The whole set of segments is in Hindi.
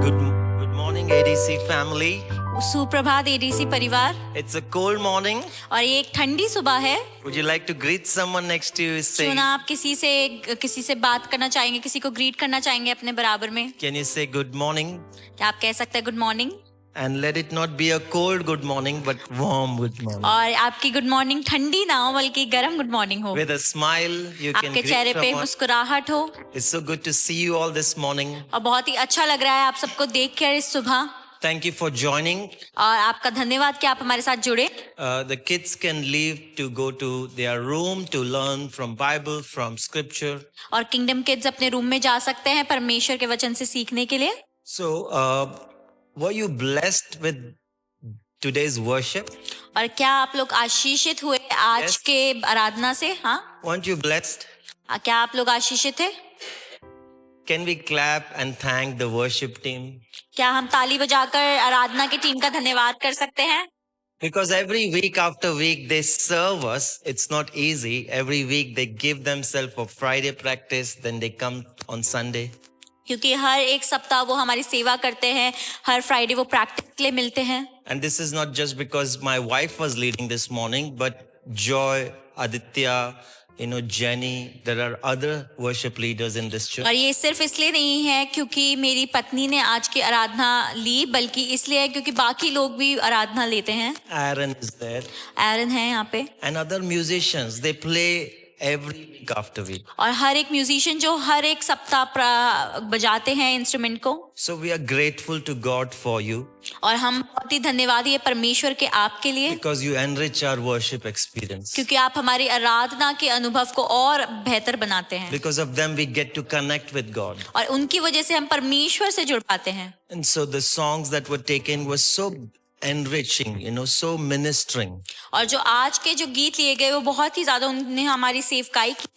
Good morning, ADC family. सुप्रभात एडीसी परिवार। It's a cold morning. और ये एक ठंडी सुबह है। Would you like to greet someone next to you? Say, क्यों ना आप किसी से बात करना चाहेंगे, किसी को ग्रीट करना चाहेंगे अपने बराबर में। can you say good morning? क्या आप कह सकते हैं good morning? And let it not be a cold good morning, but warm good morning. और आपकी गुड मॉर्निंग ठंडी ना हो बल्कि गर्म गुड मॉर्निंग हो। With a smile, you can आपके greet चेहरे पे someone. मुस्कुराहट हो। It's so good to see you all this morning. और बहुत ही अच्छा लग रहा है आप सबको देख कर इस सुबह। Thank you for joining. और आपका धन्यवाद कि आप हमारे साथ जुड़े। The kids can leave to go to their room to learn from Bible, from Scripture. और किंगडम किड्स अपने रूम में जा सकते हैं परमेश्वर के वचन से सीखने के लिए। So, were you blessed with today's worship? और क्या आप लोग आशीषित हुए आज Yes. के आराधना से? हाँ, Weren't you blessed? क्या आप लोग आशीषित थे? Can we clap and thank the worship team? क्या हम ताली बजाकर आराधना की टीम का धन्यवाद कर सकते हैं? Because every week after week they serve us. It's not easy. Every week they give themselves for Friday practice, then they come on Sunday. क्योंकि हर एक सप्ताह वो हमारी सेवा करते हैं, हर फ्राइडे वो प्रैक्टिस के लिए मिलते हैं। And this is not just because my wife was leading this morning, but Joy, Aditya, Jenny, there are other worship leaders in this church. और ये सिर्फ इसलिए नहीं है क्योंकि मेरी पत्नी ने आज की आराधना ली, बल्कि इसलिए है क्योंकि बाकी लोग भी आराधना लेते हैं। Aaron is there. एरन है यहाँ पे। And other musicians, they play every week after week. और हर एक म्यूजिशियन जो हर एक सप्ताह बजाते हैं इंस्ट्रूमेंट को। So we are grateful to God for you और हम बहुत ही धन्यवादी है परमेश्वर के आपके लिए, because you enrich our worship experience. क्योंकि आप हमारी आराधना के अनुभव को और बेहतर बनाते हैं। Because of them we get to connect with God. और उनकी वजह से हम परमेश्वर से जुड़ पाते हैं। And so the songs that were taken were so enriching, so ministering. और जो आज के जो गीत लिए गए वो बहुत ही ज्यादा उन्होंने हमारी सेवकाई की।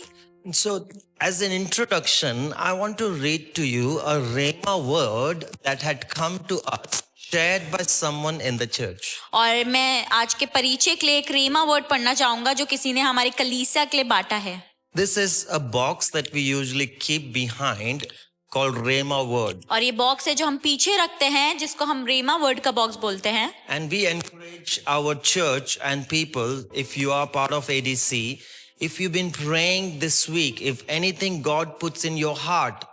And so as an introduction, I want to read to you a rhema word that had come to us, shared by someone in the church. और मैं आज के परिचय के लिए एक रेमा वर्ड पढ़ना चाहूंगा जो किसी ने हमारी कलीसिया के लिए बांटा है। This is a box that we usually keep behind called rhema word. और ये बॉक्स है जो हम पीछे रखते हैं जिसको हम रेमा वर्ड का बॉक्स बोलते हैं। And we encourage our church and people, if you are part of ADC, if you've been praying this week, if anything God puts in your heart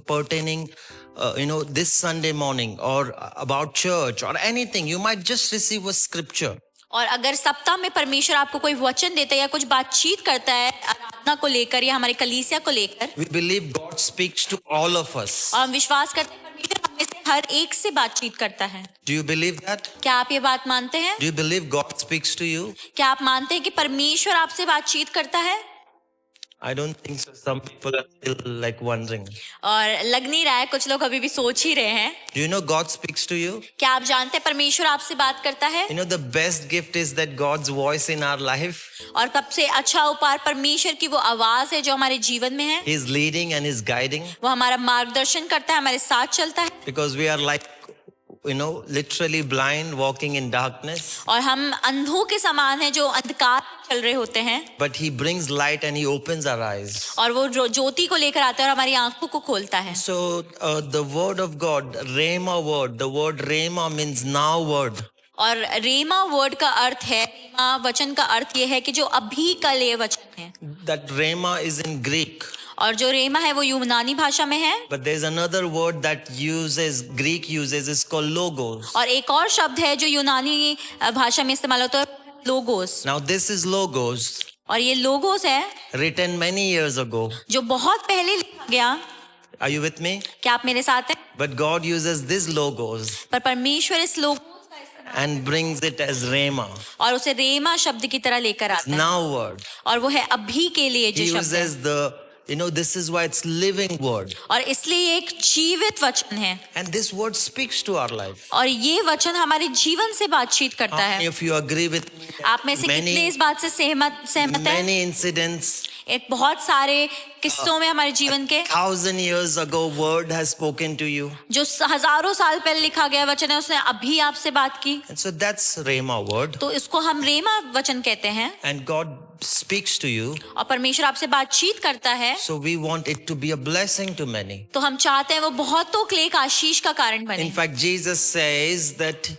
pertaining, this Sunday morning or about church or anything, you might just receive a scripture. और अगर सप्ताह में परमेश्वर आपको कोई वचन देता है या कुछ बातचीत करता है आराधना को लेकर या हमारे कलीसिया को लेकर, We believe God speaks to all of us. और हम विश्वास करते हैं परमेश्वर हमें से हर एक से बातचीत करता है। Do you believe that? क्या आप ये बात मानते हैं? Do you believe God speaks to you? क्या आप मानते हैं कि परमेश्वर आपसे बातचीत करता है? I don't think so. Some people are still like wondering. और लग नहीं रहा है, कुछ लोग अभी भी सोच ही रहे हैं। Do you know God speaks to you? क्या आप जानते हैं परमेश्वर आपसे बात करता है? The best gift is that God's voice in our life. और सबसे अच्छा उपहार परमेश्वर की वो आवाज है जो हमारे जीवन में है। He's leading and He's guiding. वो हमारा मार्गदर्शन करता है, हमारे साथ चलता है। Because we are like, literally blind, walking in darkness. और हम अंधों के समान हैं जो अंधकार में चल रहे होते हैं। But He brings light and He opens our eyes. और वो ज्योति को लेकर आता है और हमारी आंखों को खोलता है। So the word of God, Rhema word, the word Rhema means now word. और रेमा वर्ड का अर्थ है, रेमा वचन का अर्थ ये है कि जो अभी का लिए वचन है। That Rhema is in Greek. और जो रेमा है वो यूनानी भाषा में है। But there's another word that Greek uses is called logos. और एक और शब्द है जो यूनानी भाषा में इस्तेमाल होता है, logos. Now this is logos, और ये लोगोस है written many years ago. जो बहुत पहले लिखा गया। Are you with me? क्या आप मेरे साथ हैं? But God uses these logos पर परमेश्वर इस logos and brings it as Rhema. और उसे रेमा शब्द की तरह लेकर आता है। Now word. और वो है अभी के लिए जो He शब्द है। uses this is why it's living word. और इसलिए ये एक जीवित वचन है। And this word speaks to our life. और ये वचन हमारे जीवन से बातचीत करता How many है। of you agree with me? आप में से कितने इस बात से सहमत हैं? Many incidents एक बहुत सारे किस्सों में हमारे जीवन के 1,000 years ago word has spoken to you. जो हजारों साल पहले लिखा गया वचन है, उसने अभी आपसे बात की, And so that's Rhema word. तो इसको हम रेमा वचन कहते हैं। And God speaks to you. और परमेश्वर आपसे बातचीत करता है, So we want it to be a blessing to many. तो हम चाहते हैं वो बहुतों के लिए एक आशीष का कारण बने। In fact, Jesus says that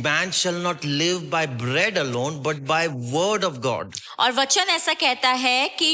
man shall not live by bread alone, but by word of God. और वचन ऐसा कहता है कि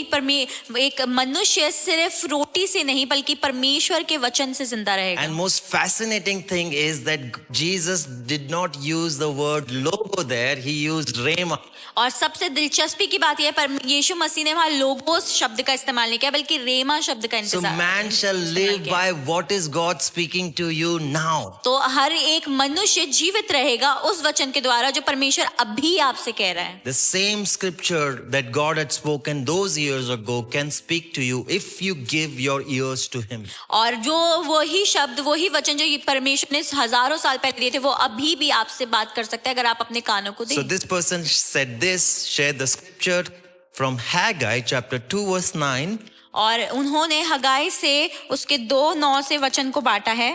एक मनुष्य सिर्फ रोटी से नहीं बल्कि परमेश्वर के वचन से जिंदा रहेगा। And most fascinating thing is that Jesus did not use the word logo there, he used rhema. और सबसे दिलचस्पी की बात यह पर यीशु मसीह ने वहां लोगोस शब्द का इस्तेमाल नहीं किया बल्कि रेमा शब्द का So man shall live by what is God speaking to you now. तो हर एक मनुष्य जीवित रहेगा उस वचन के द्वारा जो परमेश्वर अभी आपसे कह रहा है। The same scripture that God had spoken those years ago can speak to you if you give your ears to him. और जो वही शब्द वही वचन जो परमेश्वर ने हजारों साल पहले दिए थे वो अभी भी आपसे बात कर सकता है अगर आप अपने कानों को दें। So this person said this, shared the scripture from Haggai chapter 2 verse 9. और उन्होंने हगाई से उसके 2:9 से वचन को बांटा है।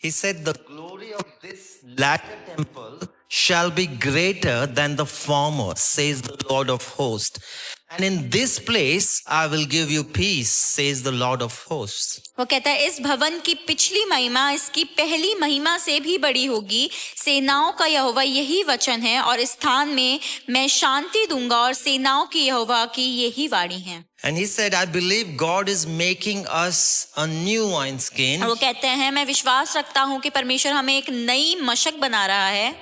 He said, the glory of this latter temple shall be greater than the former, says the Lord of hosts. And in this place I will give you peace, says the Lord of hosts. वो कहता है इस भवन की पिछली महिमा इसकी पहली महिमा से भी बड़ी होगी, सेनाओं का यहोवा यही वचन है, और इस स्थान में मैं शांति दूंगा और सेनाओं की यहोवा की यही वाणी है। And he said, I believe God is making us a new wineskin. वो कहते हैं मैं विश्वास रखता हूँ कि परमेश्वर हमें एक नई मशक बना रहा है।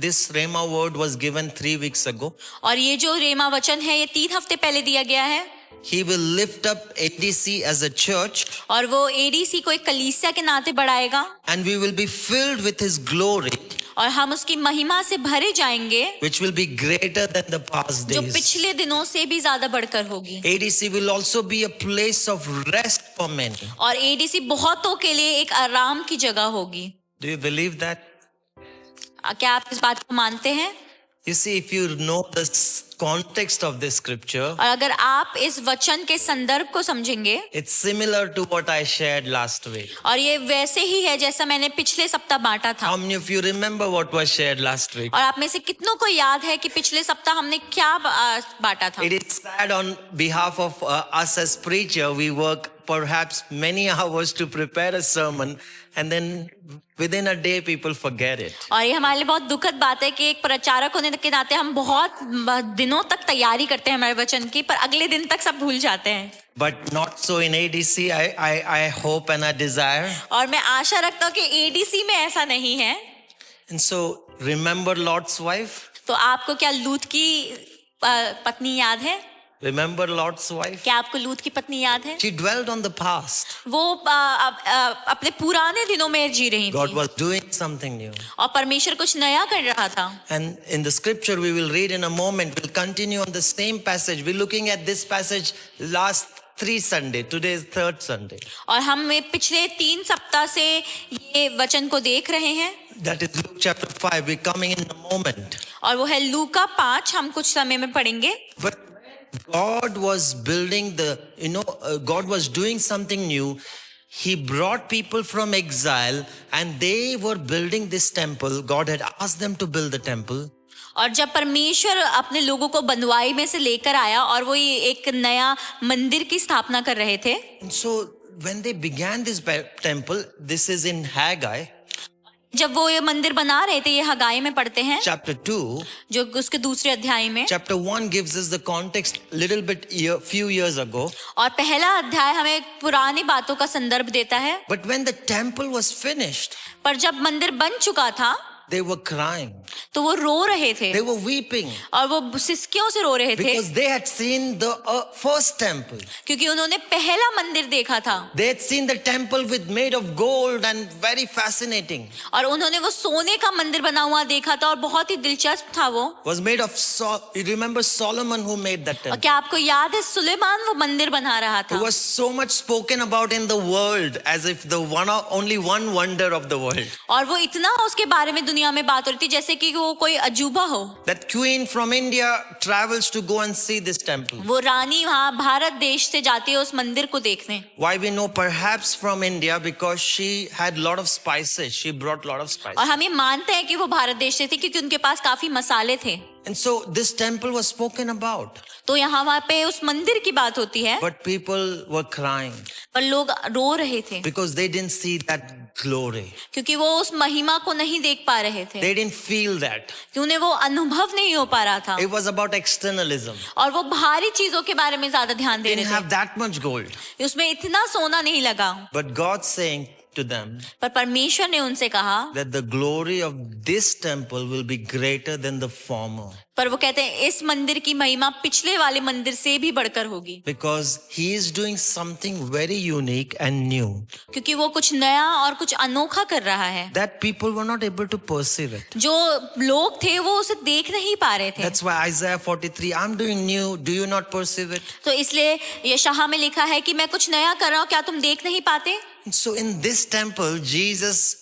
This Rhema word was given 3 weeks ago. और ये जो रेमा वचन है ये 3 हफ्ते पहले दिया गया है। He will lift up ADC as a church. और वो ADC को एक कलीसिया के नाते बढ़ाएगा। And we will be filled with his glory. और हम उसकी महिमा से भरे जाएंगे, which will be greater than the past days. जो पिछले दिनों से भी ज्यादा बढ़कर होगी। ADC will also be a place of rest for many. और ADC बहुतों के लिए एक आराम की जगह होगी। Do you believe that? क्या आप इस बात को मानते हैं? You see, if you know the context of this scripture, और अगर आप इस वचन के संदर्भ को समझेंगे, it's similar to what I shared last week. और ये वैसे ही है जैसा मैंने पिछले सप्ताह बांटा था। How many of you remember what was shared last week? और आप में से कितनों को याद है कि पिछले सप्ताह हमने क्या बांटा था? It is sad on behalf of us as preacher, we work perhaps many hours to prepare a sermon, and then within a day people forget it. और ये हमारे लिए बहुत दुखद बात है कि एक प्रचारक होने के नाते हम बहुत दिनों तक तैयारी करते हैं हमारे वचन की, पर अगले दिन तक सब भूल जाते हैं। But not so in ADC. I hope and I desire. और मैं आशा रखता हूँ कि ADC में ऐसा नहीं है। And so remember Lot's wife? तो आपको क्या लूत की पत्नी याद है? Remember Lot's wife? क्या आपको लूत की पत्नी याद है? She dwelled on the past. वो अपने पुराने दिनों में जी रही God थी was doing something new. और परमेश्वर कुछ नया कर रहा था। And in the scripture we will read in a moment, we'll continue on the same passage. We're looking at this passage last 3 Sunday. Today is 3rd Sunday. और हम पिछले 3 सप्ताह से ये वचन को देख रहे हैं। That is Luke chapter 5. We're coming in a moment. और वो है लूका 5, हम कुछ समय में पढ़ेंगे। But God was building God was doing something new. He brought people from exile and they were building this temple. God had asked them to build the temple. और जब परमेश्वर अपने लोगों को बंधुआई में से लेकर आया और वो ये एक नया मंदिर की स्थापना कर रहे थे। And so when they began this temple, this is in Haggai. जब वो ये मंदिर बना रहे थे, ये हगाई में पढ़ते हैं Chapter 2. जो उसके दूसरे अध्याय में। Chapter 1 gives us the context little bit few years ago. और पहला अध्याय हमें पुरानी बातों का संदर्भ देता है। But when the temple was finished, पर जब मंदिर बन चुका था they were crying. तो वो रो रहे थे They were weeping और वो सिसकियों से रो रहे थे because they had seen the first temple. क्योंकि उन्होंने पहला मंदिर देखा था। They had seen the temple made of gold and very fascinating. और उन्होंने वो सोने का मंदिर बना हुआ देखा था और बहुत ही दिलचस्प था वो। Was made of you remember Solomon who made that और temple? क्या आपको याद है सुलेमान वो मंदिर बना रहा It था? was so much spoken about in the world as if only one wonder of the world. और वो इतना उसके बारे में दुनिया दुनिया में बात हो रही थी जैसे कि वो कोई अजूबा हो। That queen from India travels to go and see this temple. वो रानी वहाँ भारत देश से जाती है उस मंदिर को देखने। Why we know? Perhaps from India because she had lot of spices. She brought lot of spices. और हम ये मानते हैं कि वो भारत देश से थी क्योंकि उनके पास काफी मसाले थे। And so this temple was spoken about. तो यहाँ वहाँ पे उस मंदिर की बात होती है, But people were crying पर लोग रो रहे थे because they didn't see that glory. क्योंकि वो उस महिमा को नहीं देख पा रहे थे, They didn't feel that. कि उन्हें वो अनुभव नहीं हो पा रहा था। It was about externalism. और वो बाहरी चीजों के बारे में ज्यादा ध्यान दे Didn't रहे have that much gold. थे, उसमें इतना सोना नहीं लगा। But God saying to them पर परमेश्वर ने उनसे कहा, that the glory of this temple will be greater than the former. पर वो कहते हैं इस मंदिर की महिमा पिछले वाले मंदिर से भी बढ़कर होगी, Because he is doing something very unique and new क्योंकि वो कुछ नया और कुछ अनोखा कर रहा है that people were not able to perceive it. जो लोग थे वो उसे देख नहीं पा रहे थे। That's why Isaiah 43, I'm doing new, do you not perceive it? तो इसलिए यशायाह में लिखा है कि मैं कुछ नया कर रहा हूँ, क्या तुम देख नहीं पाते? So in this temple, Jesus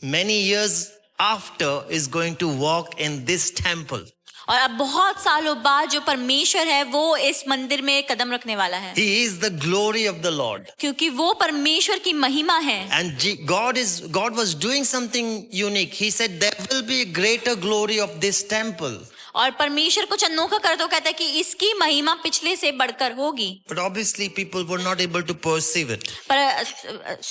many years after is going to walk in this temple. और अब बहुत सालों बाद जो परमेश्वर है वो इस मंदिर में कदम रखने वाला है, He is the glory of the Lord. क्योंकि वो परमेश्वर की महिमा है। And God was doing something unique. He said there will be a greater glory of this temple. और परमेश्वर कुछ अनोखा कर तो कहता है कि इसकी महिमा पिछले से बढ़कर होगी। But obviously people were not able to perceive it. पर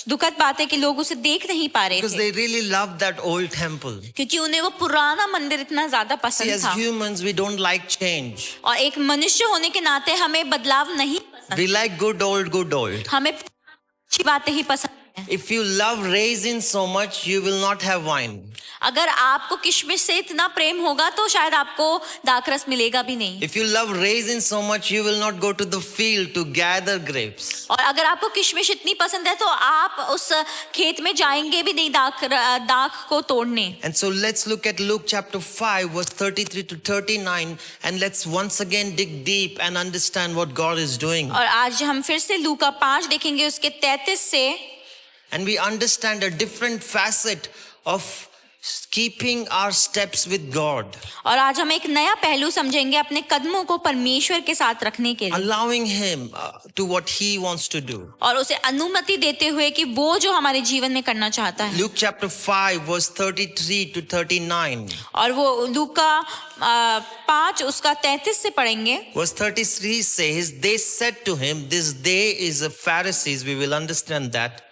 दुखद बात है कि लोग उसे देख नहीं पा रहे Because थे, they really loved that old temple. क्योंकि उन्हें वो पुराना मंदिर इतना ज्यादा See, पसंद as था। humans, we don't like change. और एक मनुष्य होने के नाते हमें बदलाव नहीं पसंद, We like good old. हमें अच्छी बातें ही पसंद है। If you love raisins so much, you will not have wine. अगर आपको किशमिश से इतना प्रेम होगा तो शायद आपको दाखरस मिलेगा भी नहीं। If you love raisins so much, you will not go to the field to gather grapes. और अगर आपको किशमिश इतनी पसंद है तो आप उस खेत में जाएंगे भी नहीं दाख को तोड़ने। And so let's look at Luke chapter 5, verse 33 to 39, and let's once again dig deep and understand what God is doing. और आज हम फिर से लूका 5 देखेंगे उसके 33 से, And we understand a different facet of keeping our steps with God, और आज हम एक नया पहलू समझेंगे अपने कदमों को परमेश्वर के साथ रखने के लिए, allowing Him to what He wants to do. और उसे अनुमति देते हुए कि वो जो हमारे जीवन में करना चाहता है। Luke chapter 5, verse 33 to 39. और वो लूका 5 उसका 33 से पढ़ेंगे। Verse 33 says, they said to him, this day is the Pharisees, we will understand that.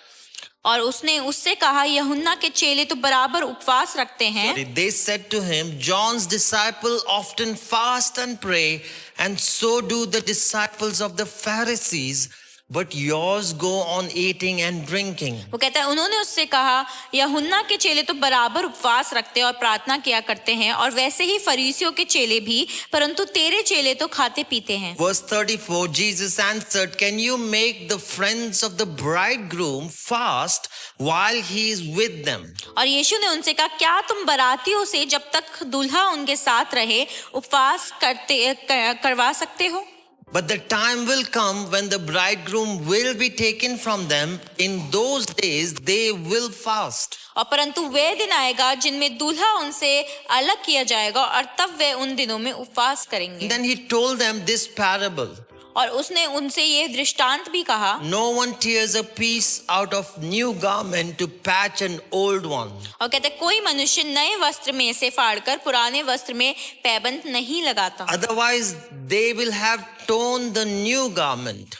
और उसने उससे कहा, यूहन्ना के चेले तो बराबर उपवास रखते हैं। They said to him, John's disciples often fast and pray, and so do the disciples of the Pharisees, but yours go on eating and drinking. वो कहता है, उन्होंने उससे कहा, यूहन्ना के चेले तो बराबर उपवास रखते और प्रार्थना किया करते हैं, और वैसे ही फरीसियों के चेले भी, परंतु तेरे चेले तो खाते पीते हैं। Verse 34, Jesus answered, can you make the friends of the bridegroom fast while he is with them? और यीशु ने उनसे कहा, क्या तुम बरातियों से जब तक दूल्हा उनके साथ रहे उपवास करवा सकते हो? But the time will come when the bridegroom will be taken from them. In those days, they will fast. और परंतु वे दिन आएगा जिनमें दूल्हा उनसे अलग किया जाएगा, और तब वे उन दिनों में उपवास करेंगे। And then he told them this parable. और उसने उनसे ये दृष्टांत भी कहा, No one tears a piece out of new garment to patch an old one. और कहते कोई मनुष्य नए वस्त्र में से फाड़कर पुराने वस्त्र में पैबंद नहीं लगाता, Otherwise, they will have torn the new garment.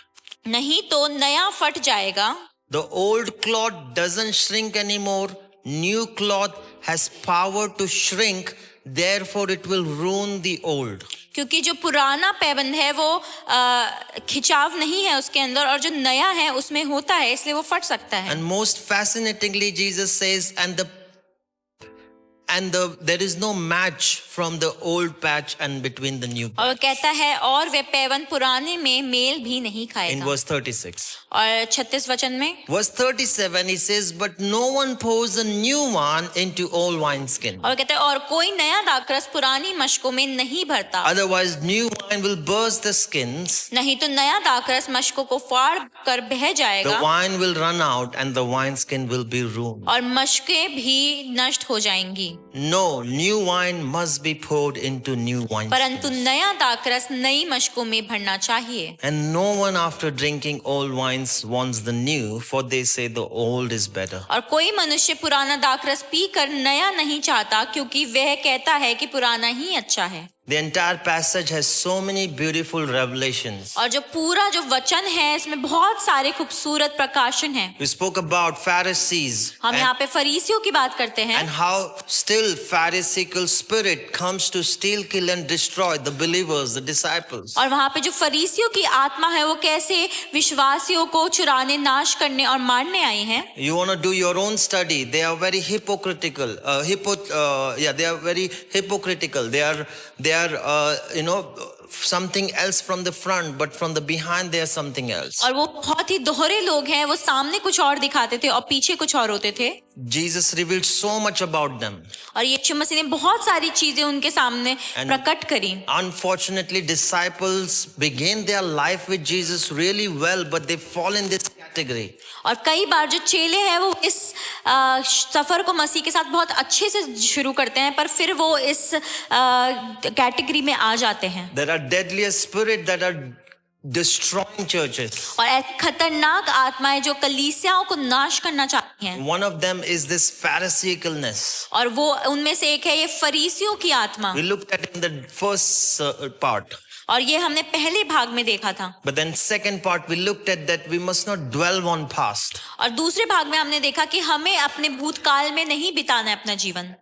नहीं तो नया फट जाएगा। The old cloth doesn't shrink anymore. New cloth has power to shrink. Therefore, it will ruin the old. क्योंकि जो पुराना पैबंद है वो खिंचाव नहीं है उसके अंदर, और जो नया है उसमें होता है, इसलिए वो फट सकता है। And most fascinatingly, Jesus says, there is no match from the old patch and between the new और वो patch. कहता है और वह पैवन पुराने में मेल भी नहीं In खाएगा। verse 36. और 36 वचन में Verse 37, he says, but no one pours a new one into old wineskin. और कहता है और कोई नया दाखरस पुरानी मशकों में नहीं भरता, Otherwise, new wine will burst the skins. नहीं तो नया दाखरस मशकों को फाड़ कर बह The जाएगा wine will run out and the wineskin will be ruined. और मशकें भी नष्ट हो जाएंगी। No, new wine must be poured into new wine. परंतु नया दाखरस नई मशकों में भरना चाहिए। And no one after drinking old wines wants the new, for they say the old is better. और कोई मनुष्य पुराना दाखरस पीकर नया नहीं चाहता, क्योंकि वह कहता है कि पुराना ही अच्छा है। The entire passage has so many beautiful revelations. और जो पूरा जो वचन है इसमें बहुत सारे खूबसूरत प्रकाशन हैं। We spoke about Pharisees हम यहाँ पे फरीसियों की बात करते हैं and how still Pharisaical spirit comes to steal, kill and destroy the believers, the disciples. और वहाँ पे जो फरीसियों की आत्मा है वो कैसे विश्वासियों को चुराने, नाश करने और मारने आई है। You want to do your own study. They are very hypocritical. They are very hypocritical. They are something else from the front, but from the behind they are something else. और वो बहुत ही दोहरे लोग हैं, वो सामने कुछ और दिखाते थे और पीछे कुछ और होते थे। Jesus revealed so much about them. और यीशु मसीह ने बहुत सारी चीजें उनके सामने प्रकट करी। Unfortunately, disciples begin their life with Jesus really well, but they fall in this category. और कई बार जो चेले हैं वो इस सफर को मसीह के साथ बहुत अच्छे से शुरू करते हैं, पर फिर वो इस कैटेगरी में आ जाते हैं। There are deadlier spirits that are destroying churches. और ऐसी खतरनाक आत्माएं जो कलीसियाओं को नाश करना चाहती हैं। One of them is this Pharisaicalness. और वो उनमें से एक है ये फरीसियों की आत्मा। We looked at it in the first part. और ये हमने पहले भाग में देखा था। But then second part we looked at that we must not dwell on past. और दूसरे भाग में हमने देखा कि हमें अपने भूतकाल में नहीं बिताना है अपना जीवन।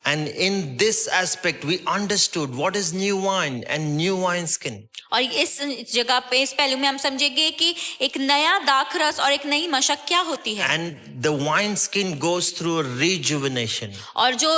And in this aspect we understood what is new wine and new wineskin. और इस जगह पे इस पहलू में हम समझेंगे कि एक नया दाखरस और एक नई मशक क्या होती है। And the wineskin goes through a rejuvenation. और जो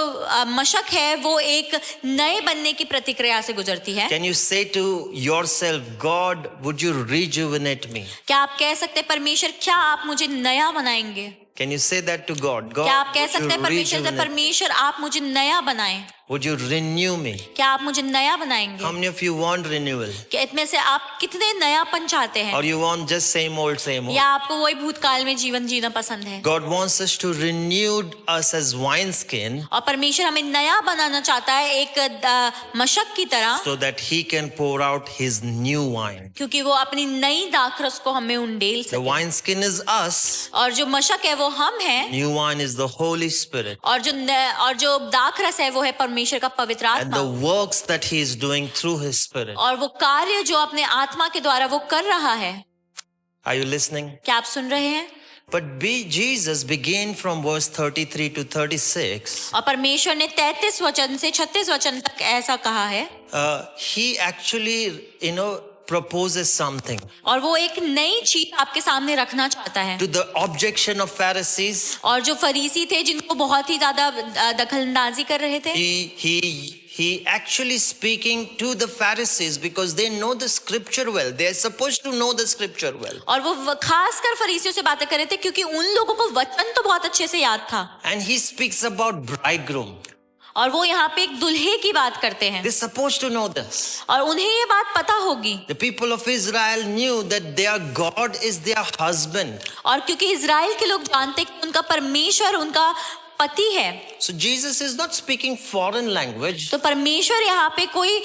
मशक है वो एक नए बनने की प्रतिक्रिया से गुजरती है। Can you say to yourself, God, would you rejuvenate me? क्या आप कह सकते हैं परमेश्वर क्या आप मुझे नया बनाएंगे? Can you say that to God? God, क्या आप कह would you सकते हैं परमेश्वर से rejuvenate? परमेश्वर आप मुझे नया बनाएं? Would you renew me? क्या आप मुझे नया बनाएंगे? How many of you want renewal? क्या इसमें से आप कितने नयापन चाहते हैं? Or you want just same old, same old? या आपको वही भूतकाल में जीवन जीना पसंद है? God wants us to renew us as wineskin और परमेश्वर हमें नया बनाना चाहता है एक मशक की तरह, so that He can pour out His new wine. क्योंकि वो अपनी नई दाखरस को हमें उंडेल The सके। wineskin is us. और जो मशक है वो हम हैं, New wine is the Holy Spirit. और जो दाखरस है वो है परमेश्वर का पवित्र And the आत्मा। works that He is doing through His Spirit. और वो कार्य जो अपने आत्मा के द्वारा वो कर रहा है। Are you listening? क्या आप सुन रहे हैं? But Jesus began from verse 33 to 36. और परमेश्वर ने 33 वचन से 36 वचन तक ऐसा कहा है। He actually, proposes something और वो एक नई चीज आपके सामने रखना चाहता है। to the objection of Pharisees. और जो फरीसी थे जिनको बहुत ही ज्यादा दखलंदाजी कर रहे थे, He actually speaking to the Pharisees because they know the scripture well. They are supposed to know the scripture well. और वो खासकर फरीसियों से बातें कर रहे थे क्योंकि उन लोगों को वचन तो बहुत अच्छे से याद था। And he speaks about bridegroom. और वो यहाँ पे एक दुल्हे की बात करते हैं। They're supposed to know this. और उन्हें ये बात पता होगी। The people of Israel knew that their God is their husband. और क्योंकि इजराइल के लोग जानते कि उनका परमेश्वर उनका पति है। So Jesus is not speaking foreign language. तो परमेश्वर यहाँ पे कोई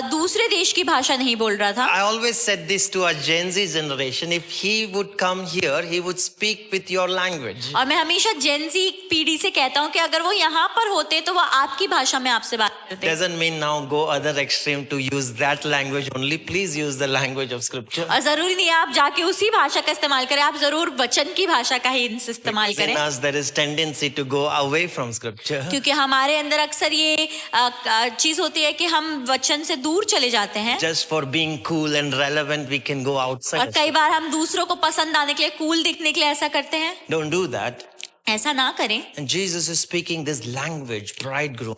दूसरे देश की भाषा नहीं बोल रहा था। I always said this to our Gen Z generation. If he would come here, he would speak with your language. और मैं हमेशा जेन ज़ी पीढ़ी से कहता हूँ कि अगर वो यहाँ पर होते तो वो आपकी भाषा में आपसे बात करते। Doesn't mean now go other extreme to use that language only. Please use the language of scripture. और जरूरी नहीं है आप जाके उसी भाषा का इस्तेमाल करें, आप जरूर वचन की भाषा का ही इस्तेमाल In करें। us there is tendency to go away from scripture. क्योंकि हमारे अंदर अक्सर ये चीज होती है कि हम वचन से दूर चले जाते हैं। Just for being cool and relevant, we can go और outside. कई बार हम दूसरों को पसंद आने के लिए, कूल दिखने के लिए ऐसा करते हैं। Don't do that. ऐसा ना करें। And Jesus is speaking this language, bridegroom.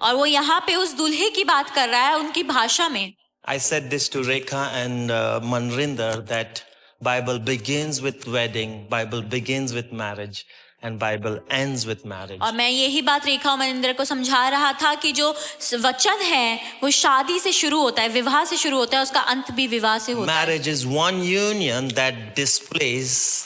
और वो यहाँ पे उस दूल्हे की बात कर रहा है उनकी भाषा में। I said this to Rekha and Manrinder that Bible begins with wedding, Bible begins with marriage, and Bible ends with marriage. और मैं यही बात रेखा और मनिंदर को समझा रहा था कि जो वचन है वो शादी से शुरू होता है, विवाह से शुरू होता है, उसका अंत भी विवाह से होता है। Marriage is one union that displays,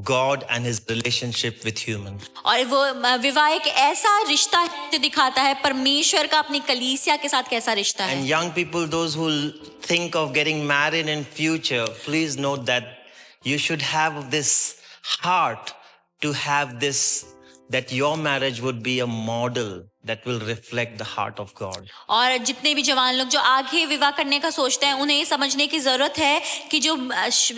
God and His relationship with human. और वो विवाह एक ऐसा रिश्ता है जो दिखाता है परमेश्वर का अपनी कलीसिया के साथ कैसा रिश्ता है। And young people, those who think of getting married in future, please note that you should have this heart to have this, that your marriage would be a model that will reflect the heart of God. और जितने भी जवान लोग जो आगे विवाह करने का सोचते हैं उन्हें ये समझने की जरूरत है कि जो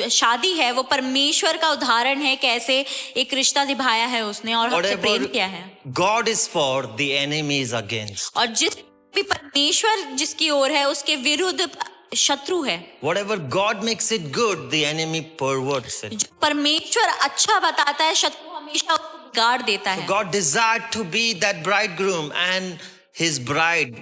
शादी है वो परमेश्वर का उदाहरण है, कैसे एक रिश्ता निभाया है उसने और हमसे प्रेम किया है। God is for, the enemy is against. और जिस भी परमेश्वर जिसकी ओर है उसके विरुद्ध शत्रु है। Whatever God makes it good, the enemy perverts it. जो परमेश्वर अच्छा बताता है शत्रु हमेशा उसको बिगाड़ देता है। God desired to be that bridegroom and his bride,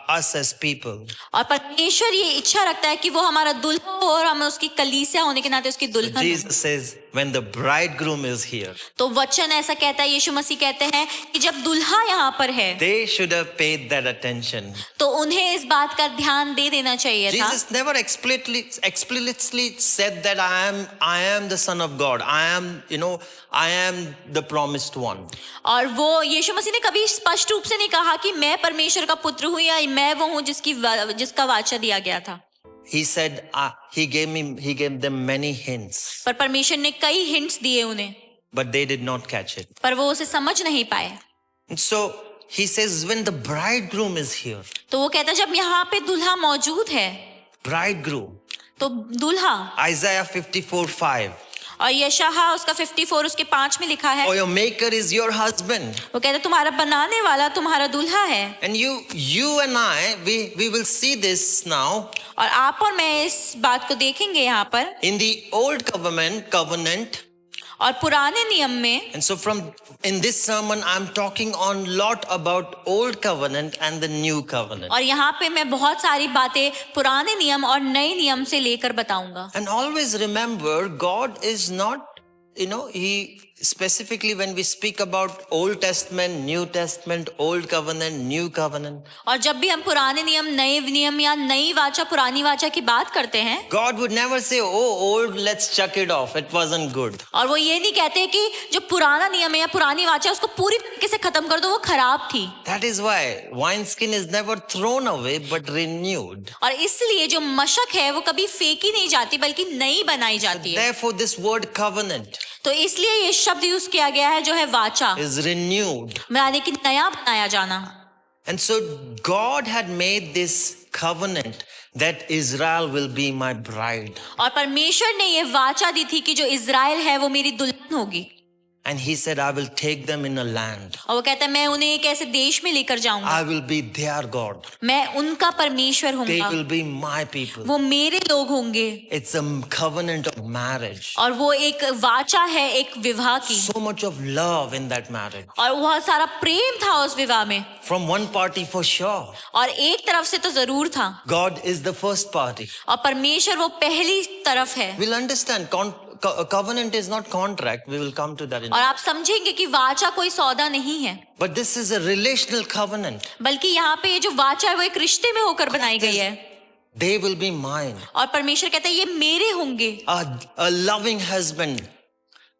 us as people. और परमेश्वर ये इच्छा रखता है कि वो हमारा दुल्हा हो और हम उसकी कलीसिया होने के नाते उसकी दुल्हन। Jesus says, when the bridegroom is here, तो वचन ऐसा कहता है, यीशु मसीह कहते हैं कि जब दुल्हा यहाँ पर है they should have paid that attention. तो उन्हें इस बात का ध्यान दे देना चाहिए था। Jesus never explicitly said that I am the son of God. I am the promised one. और वो यीशु मसीह ने कभी स्पष्ट रूप से नहीं कहा कि मैं परमेश्वर का पुत्र हूँ या मैं वो हूँ जिसका वाचा दिया गया था। He said, he gave them many hints. पर परमेश्वर ने कई हिंट्स दिए उन्हें, but they did not catch it. पर वो उसे समझ नहीं पाए। And so he says, when the bridegroom is here, तो वो कहता है जब यहाँ पे दुल्हा मौजूद है, bridegroom, तो दुल्हा, Isaiah 54:5, और यशायाह उसका 54 उसके 5 में लिखा है, or your maker is your husband. वो कहता है तुम्हारा बनाने वाला तुम्हारा दुल्हा है। And you and I, we will see this now. और आप और मैं इस बात को देखेंगे यहाँ पर In the old covenant, और पुराने नियम में। and so in this sermon I'm talking on lot about old covenant and the new covenant. और यहाँ पे मैं बहुत सारी बातें पुराने नियम और नए नियम से लेकर बताऊंगा। And always remember, God is not, He specifically when we speak about Old Testament, New Testament, Old Covenant, New Covenant. और जब भी हम पुराने नियम, नए नियम या नई वाचा, पुरानी वाचा की बात करते हैं, God would never say, oh, old, let's chuck it off. It wasn't good. और वो ये नहीं कहते कि जो पुराना नियम है या पुरानी वाचा उसको पूरी तरीके से खत्म कर दो, वो खराब थी। That is why wineskin is never thrown away but renewed. और इसलिए जो मशक है वो कभी फेंकी नहीं जाती बल्कि नई बनाई जाती है। Therefore, this word covenant तो इसलिए ये शब्द यूज किया गया है जो है वाचा, is renewed. यानी कि नया बनाया जाना। And so God had made this covenant that Israel will be my bride. और परमेश्वर ने ये वाचा दी थी कि जो इज़राइल है वो मेरी दुल्हन होगी। And he said, I will take them in a land. और वो कहता है मैं उन्हें एक ऐसे देश में लेकर जाऊंगा, I will be their God. मैं उनका परमेश्वर They होऊंगा, will be my people. वो मेरे लोग होंगे। It's a covenant of marriage. और वो एक वाचा है एक विवाह की, So much of love in that marriage. और बहुत सारा प्रेम था उस विवाह में। From one party for sure. और एक तरफ से तो जरूर था, God is the first party. और परमेश्वर वो पहली तरफ है। We'll understand. Covenant is not contract. We will come to that in. और आप समझेंगे कि वाचा कोई सौदा नहीं है, But this is a relational covenant. बल्कि यहाँ पे ये जो वाचा है वो एक रिश्ते में होकर बनाई गई है। They will be mine. और परमेश्वर कहता है ये मेरे होंगे। A loving husband.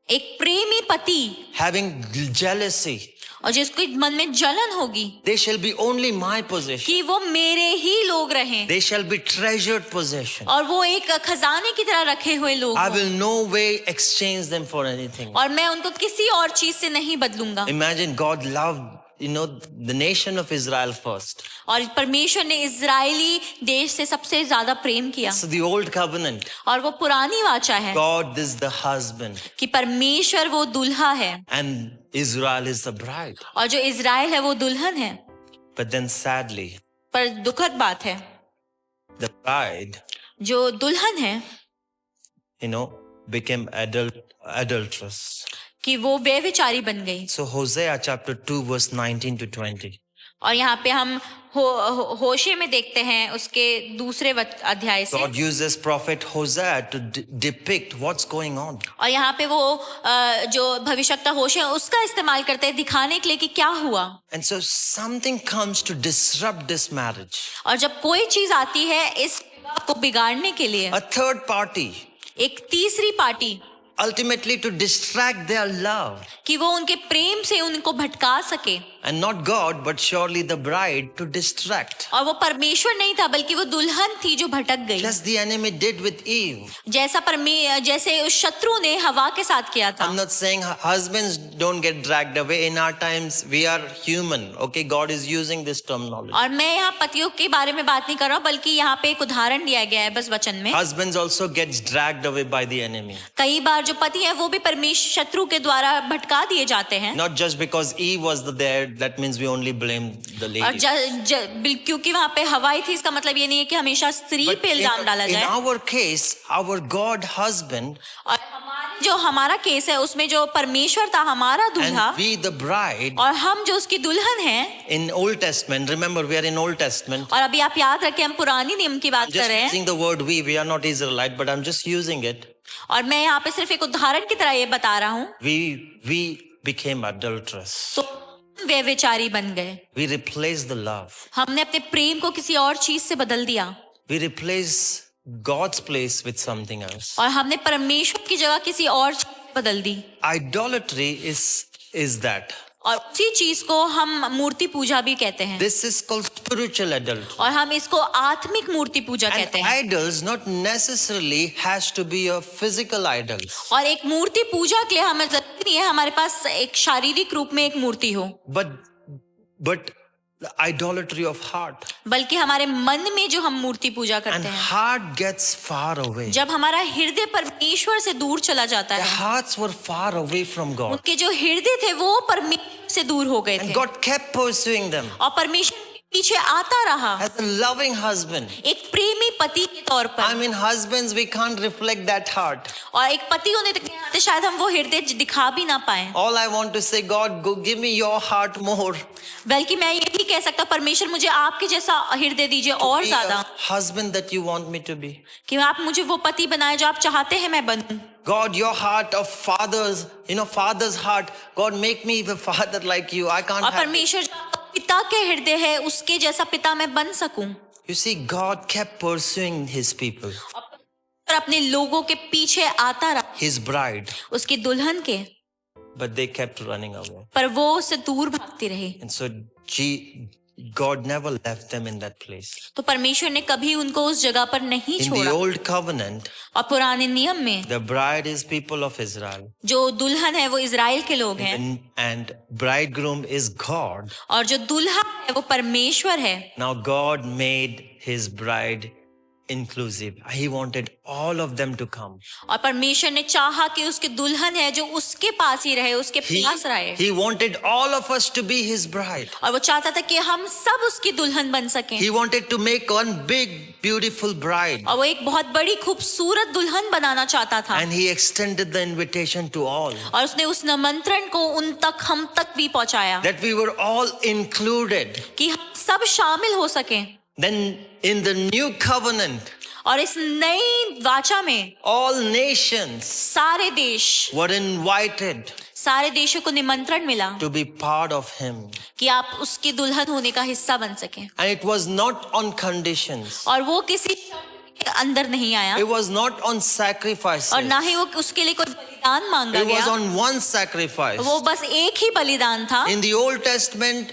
एक प्रेमी पति, Having jealousy. और जिसके मन में जलन होगी They shall be only my possession. कि वो मेरे ही लोग रहें, They shall be treasured possession. और वो एक खजाने की तरह रखे हुए लोग I हों, will no way exchange them for anything. और मैं उनको किसी और चीज से नहीं बदलूंगा। Imagine God loved, the nation of Israel first. और परमेश्वर ने इजरायली देश से सबसे ज्यादा प्रेम किया। So the old covenant, और वो पुरानी वाचा है God is the husband कि परमेश्वर वो दुल्हा है and Israel is the bride. और जो इजराइल है वो दुल्हन है। But then sadly, पर दुखद बात है, the bride, जो दुल्हन है became adulterous. कि वो व्यभिचारी बन गई। So Hosea chapter 2 verse 19 to 20. और यहाँ पे हम होशे में देखते हैं उसके दूसरे अध्याय से। God uses prophet Hosea to depict what's going on. और यहाँ पे वो जो भविष्यवक्ता होशे उसका इस्तेमाल करते हैं दिखाने के लिए कि क्या हुआ। And so something comes to disrupt this marriage. और जब कोई चीज आती है इस विवाह को बिगाड़ने के लिए, A third party, एक तीसरी party, ultimately to distract their love. कि वो उनके प्रेम से उनको भटका सके। And not God, but surely the bride to distract. और वो परमेश्वर नहीं था बल्कि वो दुल्हन थी जो भटक गई। Just the enemy did with Eve. जैसे उस शत्रु ने हवा के साथ किया था। I'm not saying husbands don't get dragged away. In our times, we are human. Okay, God is using this terminology. और मैं यहाँ पतियों के बारे में बात नहीं कर रहा हूँ, बल्कि यहाँ पे एक उदाहरण दिया गया है बस वचन में। Husbands also gets dragged away by the enemy. कई बार जो पति है वो भी परमेश्वर शत्रु के द्वारा भटका दिए जाते हैं। Not just because Eve was there, that means we only blame the lady. और क्योंकि वहाँ पे हवाई थी, इसका मतलब ये नहीं है कि हमेशा स्त्री पे इल्जाम डाला in जाए। our case, our God husband, और जो हमारा केस है उसमें जो परमेश्वर था हमारा दूल्हा, and we the bride, और हम जो उसकी दुल्हन हैं। in Old Testament, remember we are in Old Testament. और अभी आप याद रखें हम पुरानी नियम की बात कर Just रहे हैं। using the word we are not Israelite, but I'm just using it. और मैं यहाँ पे सिर्फ एक उदाहरण की तरह ये बता रहा हूँ। We became adulterous. तो वे व्यभिचारी बन गए। We replaced the love. हमने अपने प्रेम को किसी और चीज से बदल दिया। We replaced God's place with something else. और हमने परमेश्वर की जगह किसी और चीज से बदल दी। Idolatry is that. और उसी चीज को हम मूर्ति पूजा भी कहते हैं। This is called spiritual adultery. और हम इसको आत्मिक मूर्ति पूजा And कहते हैं। idols not necessarily has to be a physical idols. और एक मूर्ति पूजा के लिए हमें जरूरी नहीं है हमारे पास एक शारीरिक रूप में एक मूर्ति हो, But the idolatry of heart. बल्कि हमारे मन में जो हम मूर्ति पूजा And करते हैं। heart gets far away. जब हमारा हृदय परमेश्वर से दूर चला जाता The है, hearts were far away from God. उनके जो हृदय थे वो परमेश्वर से दूर हो गए And थे। God kept pursuing them और परमेश्वर पीछे आता रहा as a loving husband. एक प्रेमी पति के तौर I पर। mean, husbands, we can't reflect that heart. और एक पति होने तक नहीं आते, शायद हम वो हृदय दिखा भी ना पाए। All I want to say, God, go give me your heart more. बल्कि मैं यही कह सकता हूँ, परमेश्वर मुझे आपके जैसा हृदय दीजिए और Be ज्यादा, a husband that you want me to be. कि आप मुझे वो पति बनाए जो आप चाहते हैं मैं बनूं। God, your heart of fathers, father's heart. God, make me a father like you. I can't और have. परमेश्वर जो पिता के हृदय है उसके जैसा पिता मैं बन सकूं। You see, God kept pursuing his people, और अपने लोगों के पीछे आता रहा, his bride, उसकी दुल्हन के, but they kept running away. पर वो उससे दूर भागती रही। And so God never left them in that place. तो परमेश्वर ने कभी उनको उस जगह पर नहीं In the छोड़ा। old covenant, और पुराने नियम में the bride is people of Israel. जो दुल्हन है वो इजराइल के लोग हैं, And bridegroom is God. और जो दुल्हा है वो परमेश्वर है। Now God made his bride inclusive. He wanted all of them to come. और परमेश्वर ने चाहा कि उसकी दुल्हन है जो उसके पास ही रहे, उसके पास रहे। He wanted all of us to be his bride. और वो चाहता था कि हम सब उसकी दुल्हन बन सकें। He wanted to make one big, beautiful bride. और वो एक बहुत बड़ी खूबसूरत दुल्हन बनाना चाहता था। And he extended the invitation to all. और उसने उस निमंत्रण को उन तक, हम तक भी पहुंचाया, That we were all included. कि हम सब शामिल हो सकें। Then in the new covenant, और इस नई वाचा में all nations सारे देश, were invited सारे देशों को निमंत्रण मिला to be part of him. कि आप उसकी दुल्हन होने का हिस्सा बन सकें। And it was not on conditions. और वो किसी के अंदर नहीं आया, It was not on sacrifices. और ना ही वो उसके लिए कोई बलिदान मांगा It was गया। on one sacrifice. वो बस एक ही बलिदान था। In the Old Testament,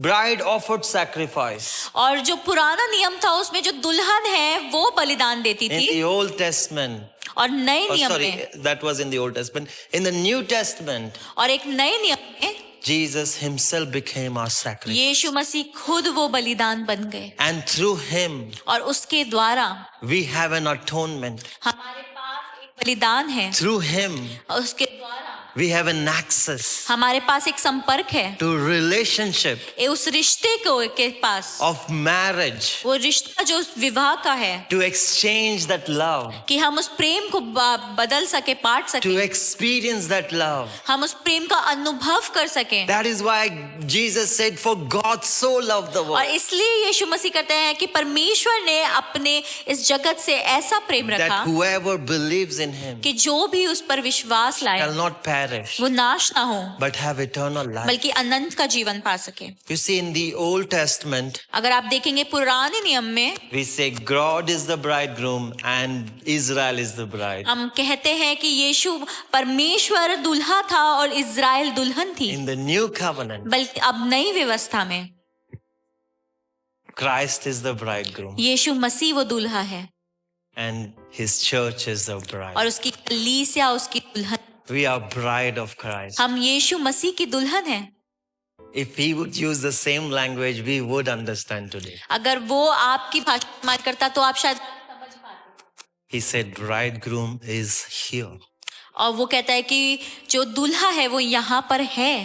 bride offered sacrifice. और जो पुराना नियम था उसमें जो दुल्हन है वो बलिदान देती In थी। the Old Testament, और नए नियम sorry, में, that was in the Old Testament. In the New Testament, और एक नए नियम में Jesus himself became our sacrifice. यीशु मसीह खुद वो बलिदान बन गए। And through him, और उसके द्वारा we have an atonement. हमारे पास एक बलिदान है। Through him, और उसके द्वारा We have an access हमारे पास एक संपर्क है to relationship उस रिश्ते के पास, of marriage, वो रिश्ता जो विवाह का है, to exchange that love, कि हम उस प्रेम को बदल सके, बांट to सके, experience that love. हम उस प्रेम का अनुभव कर सके। That is why Jesus said, for God so loved the और world इसलिए यीशु मसीह कहते हैं कि परमेश्वर ने अपने इस जगत से ऐसा प्रेम रखा that whoever believes in him कि जो भी उस पर विश्वास लाए shall not perish वो नाश ना हो but have eternal life. बल्कि अनंत का जीवन पा सके। You see, in the Old Testament, अगर आप देखेंगे पुराने नियम में we say God is the bridegroom and Israel is the bride. हम कहते हैं कि यीशु परमेश्वर दुल्हा था और इज़राइल दुल्हन थी। In the new covenant, बल्कि अब नई व्यवस्था में Christ is the bridegroom यीशु मसीह वो दुल्हा है and his church is the bride. और उसकी कलीसिया उसकी दुल्हन। We are bride of Christ. हम यीशु मसीह की दुल्हन हैं। If he would use the same language, we would understand today. अगर वो आपकी भाषा इस्तेमाल करता तो आप शायद समझ पाते। He said, bridegroom is here. और वो कहता है कि जो दुल्हा है वो यहाँ पर है।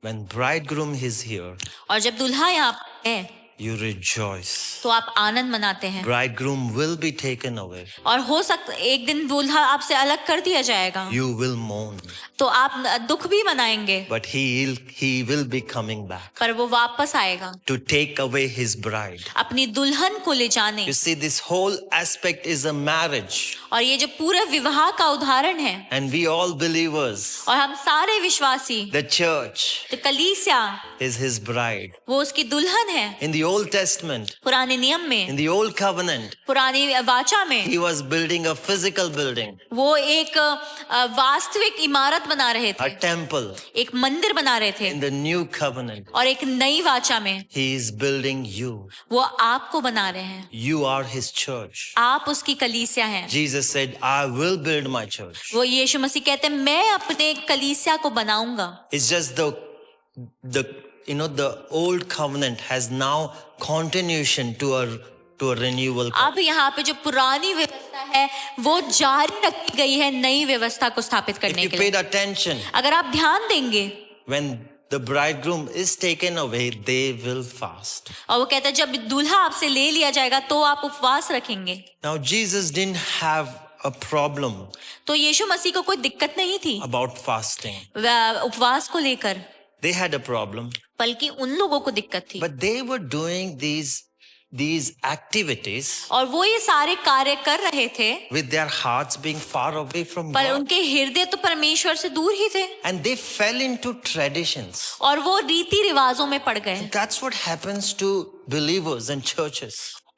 When bridegroom is here, और जब दुल्हा यहाँ पर है you rejoice. तो आप आनंद मनाते हैं। Bridegroom will be taken away. और हो सकता एक दिन दुल्हा आपसे अलग कर दिया जाएगा You will mourn. तो आप दुख भी मनाएंगे, But he will be coming back पर वो वापस आएगा to take away his bride. अपनी दुल्हन को ले जाने। You see, this whole aspect is a marriage. और ये जो पूरा विवाह का उदाहरण है, And we all believers, और हम सारे विश्वासी, the church तो कलीसिया is his bride. वो उसकी दुल्हन है। In the Old Testament, पुराने नियम में, in the Old Covenant, पुरानी वाचा में he was building a physical building, वो एक वास्तविक इमारत बना रहे a थे, temple. एक मंदिर बना रहे थे। In the New Covenant, और एक नई वाचा में he is building you. वो आपको बना रहे हैं, You are his church. आप उसकी कलीसिया हैं। Jesus said, I will build my church. वो यीशु मसीह कहते हैं मैं अपने कलीसिया को बनाऊंगा। It's just the old covenant has now continuation to a renewal. अब यहाँ पे जो पुरानी व्यवस्था है वो जारी रखी गई है नई व्यवस्था को स्थापित If करने you के लिए। paid attention, अगर आप ध्यान देंगे, when the bridegroom is taken away, they will fast. और वो कहता है जब दूल्हा आपसे ले लिया जाएगा तो आप उपवास रखेंगे। Now Jesus didn't have a problem तो यीशु मसीह को कोई दिक्कत नहीं थी about fasting. उपवास को लेकर, They had a problem, बल्कि उन लोगों को दिक्कत थी। but they were doing these activities और वो ये सारे कार्य कर रहे थे with their hearts being far away from पर God. उनके हृदय तो परमेश्वर से दूर ही थे And they fell into traditions. और वो रीति रिवाजों में पड़ गए। That's what happens to believers and churches.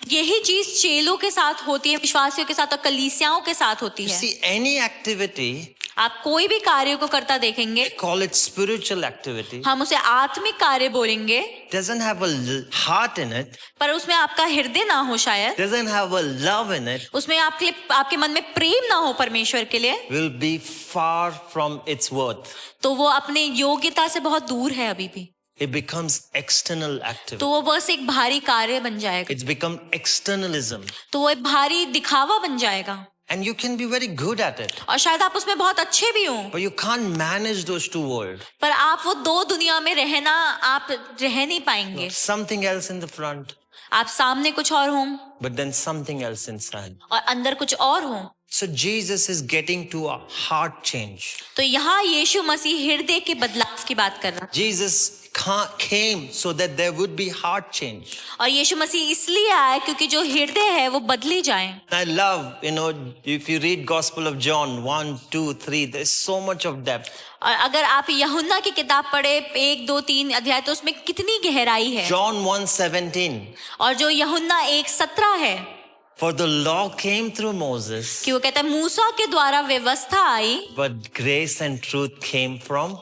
यही चीज चेलों के साथ होती है, विश्वासियों के साथ और कलीसियाओं के साथ होती You है। see, any activity, आप कोई भी कार्य को करता देखेंगे, call it spiritual activity, हम उसे आत्मिक कार्य बोलेंगे, doesn't have a heart in it, पर उसमें आपका हृदय ना हो, शायद doesn't have a love in it, उसमें आपके मन में प्रेम ना हो परमेश्वर के लिए, will be far from its worth. तो वो अपने योग्यता से बहुत दूर है अभी भी। It becomes external activity. तो वो बस एक भारी कार्य बन जाएगा, It's become externalism. तो वो एक भारी दिखावा बन जाएगा। And you can be very good at it, और शायद आप उसमें बहुत अच्छे भी हों, but you can't manage those two worlds. पर आप वो दो दुनिया में रहना आप रह नहीं पाएंगे। Something else in the front, आप सामने कुछ और हों but then something else inside. और अंदर कुछ और हों। So Jesus is getting to a heart change. तो यहाँ यीशु मसीह हृदय के बदलाव की बात कर रहा है। Jesus came so that there would be heart change. और यीशु मसीह इसलिए आया क्योंकि जो हृदय है वो बदली जाए। I love, if you read Gospel of John 1, 2, 3, there's so much of depth. और अगर आप यूहन्ना की किताब पढ़े 1, 2, 3 अध्याय तो उसमें कितनी गहराई है। John 1:17. और जो यूहन्ना 1:17 है, For the law came through Moses, कि वो कहता है मूसा के द्वारा व्यवस्था आई, but grace and truth came from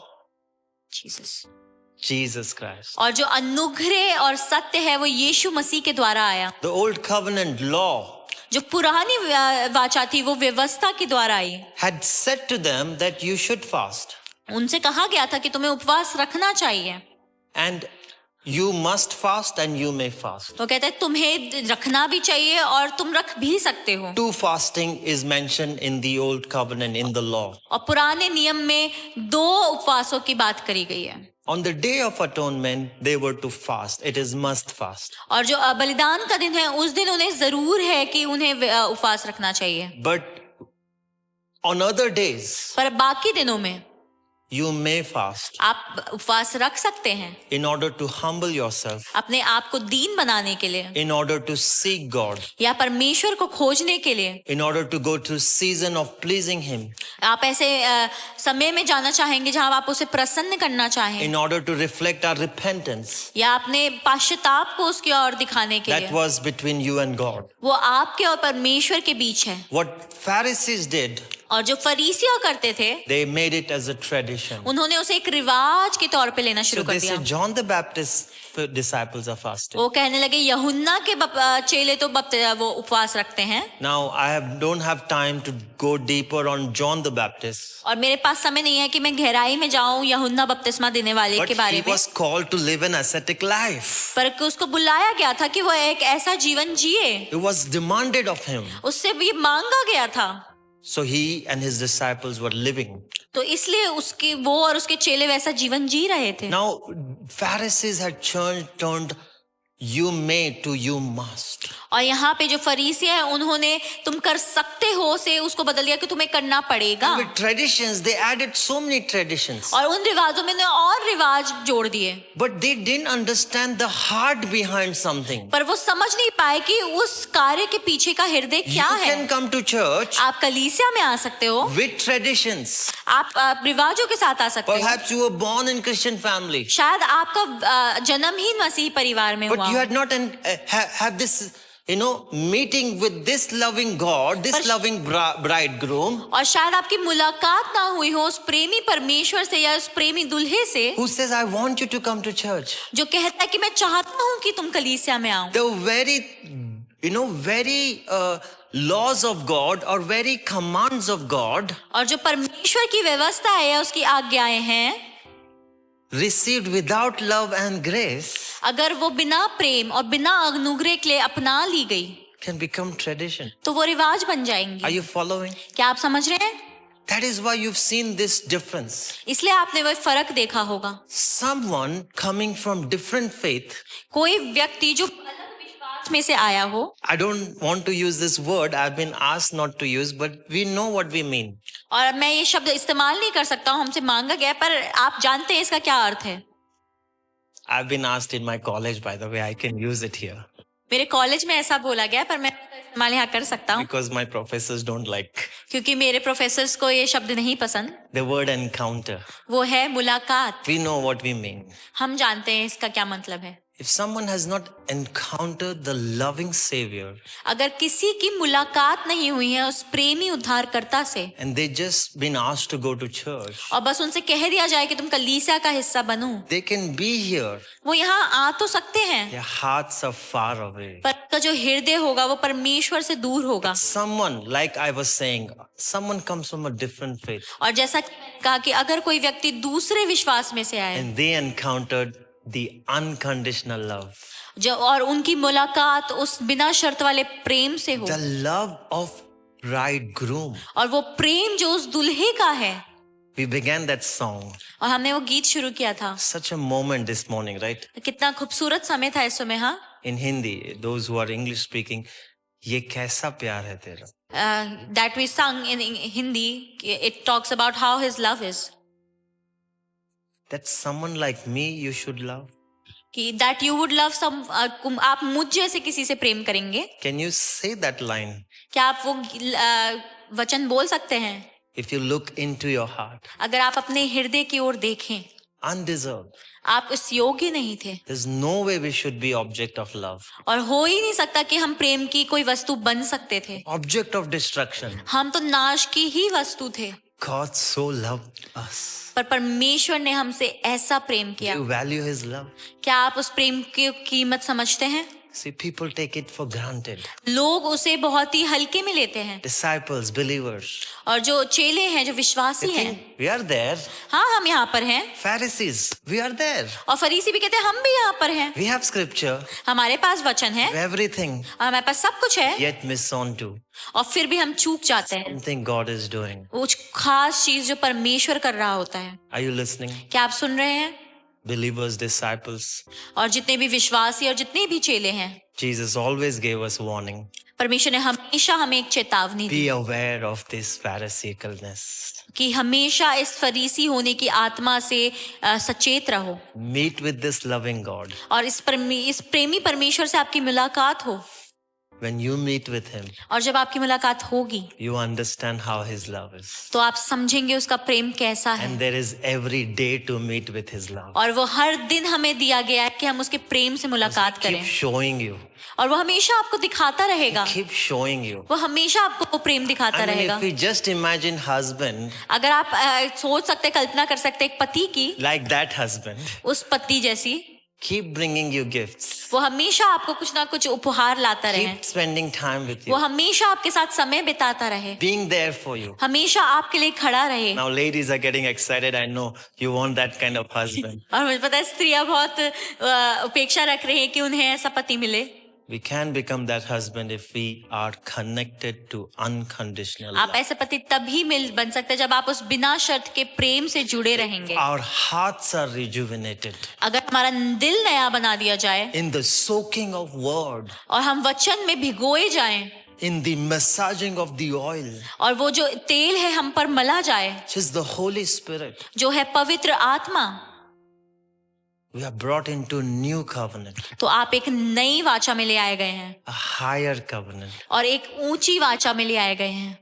Jesus Christ. और जो अनुग्रह और सत्य है वो यीशु मसीह के द्वारा आया। The old covenant law जो पुरानी वाचा थी वो व्यवस्था के द्वारा आई। had said to them that you should fast. उनसे कहा गया था कि तुम्हें उपवास रखना चाहिए। And You must fast and you may fast. तो कहते हैं तुम्हें रखना भी चाहिए और तुम रख भी सकते हो। 2 fasting is mentioned in the old covenant in the law. और पुराने नियम में 2 उपवासों की बात करी गई है। On the day of atonement, they were to fast. It is must fast. और जो बलिदान का दिन है उस दिन उन्हें जरूर है कि उन्हें उपवास रखना चाहिए। But on other days, पर बाकी दिनों में you may fast आप उपवास रख सकते हैं in order to humble yourself, अपने आप को दीन बनाने के लिए, in order to seek God, या परमेश्वर को खोजने के लिए। in order to go through season of pleasing Him, आप ऐसे समय में जाना चाहेंगे जहां आप उसे प्रसन्न करना चाहें, in order to reflect our repentance. या अपने पाश्चाताप को उसकी ओर दिखाने के That लिए। was between you and God. वो आपके और परमेश्वर के बीच है। What Pharisees did, और जो फरीसियों करते थे they made it as a tradition. उन्होंने उसे एक रिवाज के तौर पे लेना So शुरू कर they दिया। said, John the Baptist's disciples are fasting. वो कहने लगे यूहन्ना के चेले तो वो उपवास रखते हैं। Now I don't have time to go deeper on John the Baptist, और मेरे पास समय नहीं है कि मैं गहराई में जाऊं यूहन्ना बपतिस्मा देने वाले but के he बारे में। was called to live an ascetic life. पर उसको बुलाया गया था कि वो एक ऐसा जीवन जिए, It was demanded of him. उससे भी मांगा गया था। So he and his disciples were living. तो इसलिए वो और उसके चेले वैसा जीवन जी रहे थे। Now Pharisees had turned you may to you must. और यहाँ पे जो फरीसी है उन्होंने तुम कर सकते हो से उसको बदल दिया कि तुम्हें करना पड़ेगा। And with traditions, they added so many traditions. और उन रिवाजों में ने और रिवाज जोड़ दिए। But they didn't understand the heart behind something. पर वो समझ नहीं पाए कि उस कार्य के पीछे का हृदय You क्या है। can come to church आप कलीसिया में आ सकते हो, with traditions. आप रिवाजों के साथ आ सकते हो। Perhaps you were born in Christian family, शायद आपका जन्म ही मसीही परिवार में but हुआ you हो। had not have this, meeting with this loving God, this loving bridegroom, और शायद आपकी मुलाकात ना हुई हो उस प्रेमी परमेश्वर से या उस प्रेमी दुल्हे से who says, I want you to come to church. जो कहता है कि मैं चाहता हूँ कि तुम कलीसिया में आओ। The very laws of God or very commands of God और जो परमेश्वर की व्यवस्था है या उसकी आज्ञाएं हैं, received without love and grace अगर वो बिना प्रेम और बिना अनुग्रह के लिए अपना ली गई can become tradition. तो वो रिवाज बन Are जाएंगी। you following? क्या आप समझ रहे हैं? That is why you've seen this difference. इसलिए आपने वो फर्क देखा होगा। Someone coming from different faith, कोई व्यक्ति जो अलग विश्वास में से आया हो, I don't want to use this word, I've been asked not to use, but we know what we mean. और मैं ये शब्द इस्तेमाल नहीं कर सकता हूँ, हमसे मांगा गया, पर आप जानते हैं इसका क्या अर्थ है। I've been asked in my college, by the way, I can use it here. मेरे कॉलेज में ऐसा बोला गया, पर मैं इसका इस्तेमाल यहाँ कर सकता हूँ Because my professors don't like क्योंकि मेरे प्रोफेसर्स को ये शब्द नहीं पसंद। the word encounter. वो है मुलाकात। We know what we mean. हम जानते हैं इसका क्या मतलब है। If someone has not encountered the loving Savior अगर किसी की मुलाकात नहीं हुई है उस प्रेमी उद्धारकर्ता से and they just been asked to go to church, और बस उनसे कह दिया जाए कि तुम कलीसिया का हिस्सा बनो, they can be here. वो यहाँ आ तो सकते हैं, Their hearts are far away. पर उनका जो हृदय होगा वो परमेश्वर से दूर होगा। Someone, like I was saying, someone comes from a different faith और जैसा कि कहा कि अगर कोई व्यक्ति दूसरे विश्वास में से आए and they encountered the unconditional love, जो और उनकी मुलाकात उस बिना शर्त वाले प्रेम से हो, the love of bridegroom. और वो प्रेम जो उस दुल्हे का है। We began that song. और हमने वो गीत शुरू किया था। Such a moment this morning, right? कितना खूबसूरत समय था इस समय। हाँ, In Hindi, those who are English speaking, ये कैसा प्यार है तेरा. that we sung in Hindi, it talks about how his love is. That someone like me you should love. कि that you would love some, आप मुझ जैसे किसी से प्रेम करेंगे। Can you say that line? क्या आप वो वचन बोल सकते हैं? If you look into your heart, अगर आप अपने हृदय की ओर देखें, undeserved. आप इस योग्य नहीं थे There's no way we should be object of love. और हो ही नहीं सकता कि हम प्रेम की कोई वस्तु बन सकते थे। Object of destruction. हम तो नाश की ही वस्तु थे, God so loved us. पर परमेश्वर ने हमसे ऐसा प्रेम Do किया। you value His love? क्या आप उस प्रेम की कीमत समझते हैं? See, people take it for granted. लोग उसे बहुत ही हल्के में लेते हैं, Disciples, believers. और जो चेले हैं, जो विश्वासी They हैं, think we are there. हाँ हम यहाँ पर हैं, Pharisees, we are there. और फरीसी भी कहते हैं हम भी यहाँ पर हैं, We have scripture, हमारे पास वचन है, everything. हमारे पास सब कुछ है, Yet miss on to और फिर भी हम चूक जाते हैं something God is doing. कुछ खास चीज जो परमेश्वर कर रहा होता है। Are you listening? क्या आप सुन रहे हैं? Believers, disciples. और जितने भी विश्वासी और जितने भी चेले हैं, Jesus always gave us warning. परमेश्वर ने हमेशा हमें एक चेतावनी दी Be aware of this pharisaicalness. कि हमेशा इस फरीसी होने की आत्मा से सचेत रहो, Meet with this loving God. और इस प्रेमी परमेश्वर से आपकी मुलाकात हो, When you meet with Him, और जब आपकी मुलाकात होगी you understand how His love is. तो आप समझेंगे उसका प्रेम कैसा है। And there is every day to meet with His love. और वो हर दिन हमें दिया गया है कि हम उसके प्रेम से मुलाकात Keep करें, showing you. और वो हमेशा आपको दिखाता रहेगा, Keep showing you. वो हमेशा आपको वो प्रेम दिखाता I mean, रहेगा। if we just imagine husband अगर आप सोच सकते, कल्पना कर सकते एक पति की, like that husband, उस पत्नी जैसी, keep bringing you gifts. वो हमेशा आपको कुछ ना कुछ उपहार लाता रहे, Keep spending time with वो you. हमेशा आपके साथ समय बिताता रहे, Being there for you. हमेशा आपके लिए खड़ा रहे। Now ladies are getting excited. I know you want that kind of husband. और मुझे पता है स्त्रियां बहुत अपेक्षा रख रही हैं कि उन्हें ऐसा पति मिले। We can become that husband if we are connected to unconditional आप love. ऐसे पति तभी बन सकते हैं जब आप उस बिना शर्त के प्रेम से जुड़े रहेंगे। Our hearts are rejuvenated अगर हमारा दिल नया बना दिया जाए in the soaking of word, और हम वचन में भिगोए जाएं, in the massaging of the oil, और वो जो तेल है हम पर मला जाए, which is the Holy Spirit. जो है पवित्र आत्मा, We are brought into new covenant, तो आप एक नई वाचा में ले आए गए हैं, a higher covenant, और एक ऊंची वाचा में ले आए गए हैं,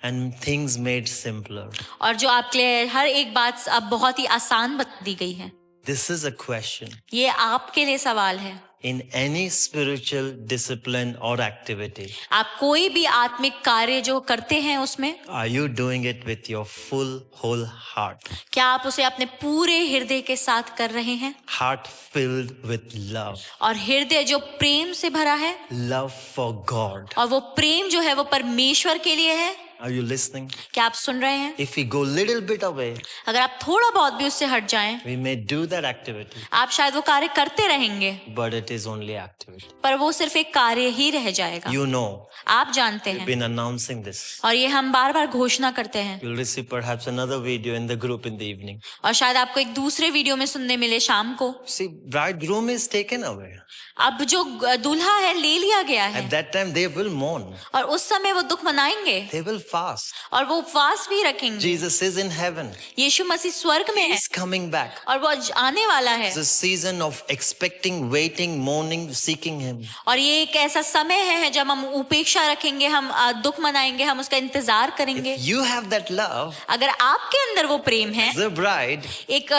and things made simpler. और जो आपके लिए हर एक बात अब बहुत ही आसान बता दी गई है। This is a question. ये आपके लिए सवाल है। In any spiritual discipline or activity, आप कोई भी आत्मिक कार्य जो करते हैं उसमें are you doing it with your full, whole heart? क्या आप उसे अपने पूरे हृदय के साथ कर रहे हैं, Heart filled with love. और हृदय जो प्रेम से भरा है, Love for God. और वो प्रेम जो है वो परमेश्वर के लिए है। Are you listening? क्या आप सुन रहे हैं? If we go little bit away, अगर आप थोड़ा बहुत भी उससे हट जाएं, we may do that activity, आप शायद वो कार्य करते रहेंगे, but it is only activity. पर वो सिर्फ एक कार्य ही रह जाएगा। You know, आप जानते we've हैं, been announcing this. और ये हम बार बार घोषणा करते हैं, You'll receive perhaps another video in the group in the evening. और शायद आपको एक दूसरे वीडियो में सुनने मिले शाम को। See, bridegroom is taken away. अब जो दूल्हा है ले लिया गया है, At that time, they will mourn. और उस समय वो दुख मनाएंगे, They will fast. और वो उपवास भी रखेंगे। Jesus is in heaven. यीशु मसीह स्वर्ग में है, He's coming back. और वो आने वाला है, It's a season of expecting, waiting, mourning, seeking Him. और ये एक ऐसा समय है जब हम उपेक्षा रखेंगे, हम दुख मनाएंगे, हम उसका इंतजार करेंगे। If you have that love, अगर आपके अंदर वो प्रेम है, the bride, एक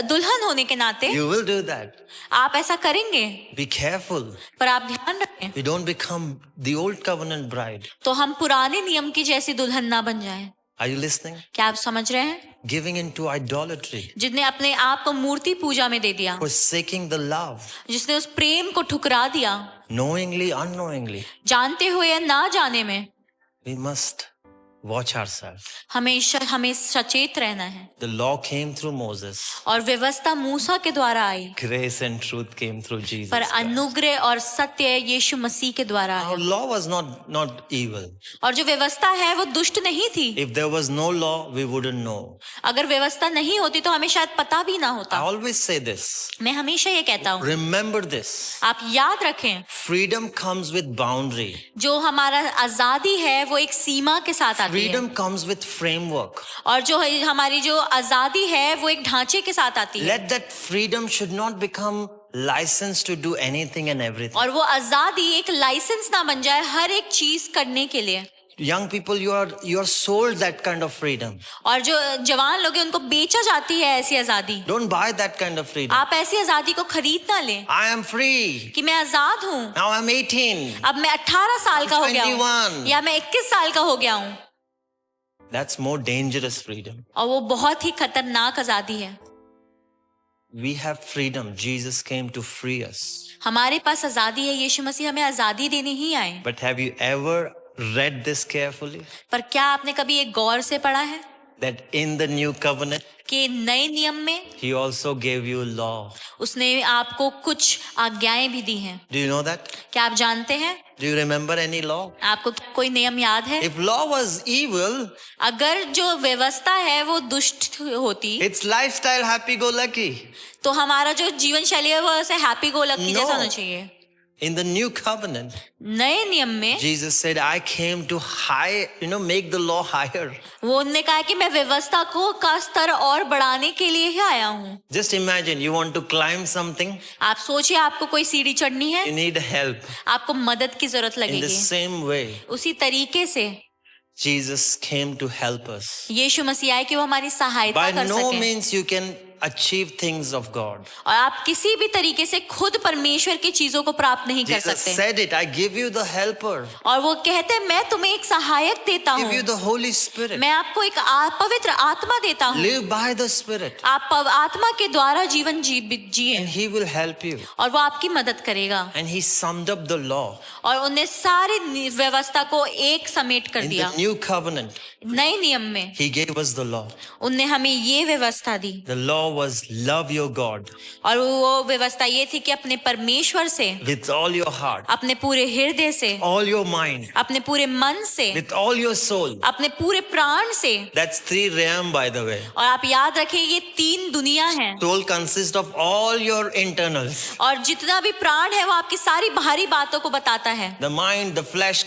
दुल्हन होने के नाते you will do that. आप ऐसा करेंगे, Be careful. पर आप ध्यान रखें We don't become the old covenant bride. तो हम पुराने नियम की जैसी दुल्हन ना बन जाएं। Are you listening? क्या आप समझ रहे हैं? Giving into idolatry, जिसने अपने आप को मूर्ति पूजा में दे दिया, forsaking the love, जिसने उस प्रेम को ठुकरा दिया, knowingly, unknowingly. जानते हुए या ना जाने में, We must watch ourselves. हमें सचेत रहना है। The law came through Moses. और व्यवस्था मूसा के द्वारा आई, Grace and truth came through Jesus. पर Christ. अनुग्रह और सत्य यीशु मसीह के द्वारा Our आया। law was not evil. और जो व्यवस्था है वो दुष्ट नहीं थी। If there was no law, we wouldn't know. अगर व्यवस्था नहीं होती तो हमें शायद पता भी ना I होता। always say this. मैं हमेशा ये कहता हूँ, Remember this. आप याद रखें, Freedom comes with boundary. जो हमारा आजादी है वो एक सीमा के साथ आती है, Freedom comes with framework. और जो हमारी जो आजादी है वो एक ढांचे के साथ आती है। Let that freedom should not become license to do anything and everything. और वो आजादी एक लाइसेंस ना बन जाए हर एक चीज करने के लिए। Young people, you are sold that kind of freedom. और जो जवान लोग हैं उनको बेचा जाती है ऐसी आजादी। Don't buy that kind of freedom. आप ऐसी आजादी को खरीद ना लें I am free. कि मैं आजाद हूँ, Now I'm 18. अब मैं 18 साल का हो गया 21. हूँ, या मैं 21 साल का हो गया हूँ। That's more dangerous freedom. और वो बहुत ही खतरनाक आजादी है। We have freedom. Jesus came to free us. हमारे पास आजादी है, यीशु मसीह हमें आजादी देने ही आए। But have you ever read this carefully? पर क्या आपने कभी एक गौर से पढ़ा है That in the new covenant, कि नए नियम में he also gave you law. उसने आपको कुछ आज्ञाएं भी दी हैं। Do you know that? क्या आप जानते हैं? Do you remember any law? आपको कोई नियम याद है? If law was evil, अगर जो व्यवस्था है वो दुष्ट होती it's lifestyle happy-go-lucky. तो हमारा जो जीवन शैली है वो ऐसे हैप्पी गो लकी जैसा No. होना चाहिए। In the new covenant, नए नियम में Jesus said, I came to make the law higher. वो उन्होंने कहा कि मैं व्यवस्था को का स्तर और बढ़ाने के लिए ही आया हूँ। Just imagine, you want to climb something, आप सोचिए आपको कोई सीढ़ी चढ़नी है, you need help. आपको मदद की जरूरत In the लगेगी। same way, उसी तरीके से Jesus came to help us. यीशु मसीह आए कि वो हमारी सहायता By कर no सके। means you can achieve things of God. और आप किसी भी तरीके से खुद परमेश्वर की चीजों को प्राप्त नहीं कर Jesus सकते। said it, I give you the helper, और वो कहते हैं मैं तुम्हें एक सहायक देता give you हूँ, the Holy Spirit. मैं आपको एक पवित्र आत्मा देता हूँ। Live by the Spirit आप आत्मा के द्वारा जीवन जिए and He will help you. और वो आपकी मदद करेगा। And He summed up the law. और उन्हें सारी व्यवस्था को एक समेट कर In दिया। the new covenant, नए नियम में He gave us the law. उनने हमें ये व्यवस्था दी The law was love your God और वो व्यवस्था ये थी कि अपने परमेश्वर से, with all your heart, अपने पूरे हृदय से, all your mind, अपने पूरे मन से, with all your soul. अपने पूरे प्राण से। That's three realm, by the way. और आप याद रखें ये तीन दुनिया है Soul consists of all your internals. और जितना भी प्राण है वो आपकी सारी बाहरी बातों को बताता है। The mind, the flesh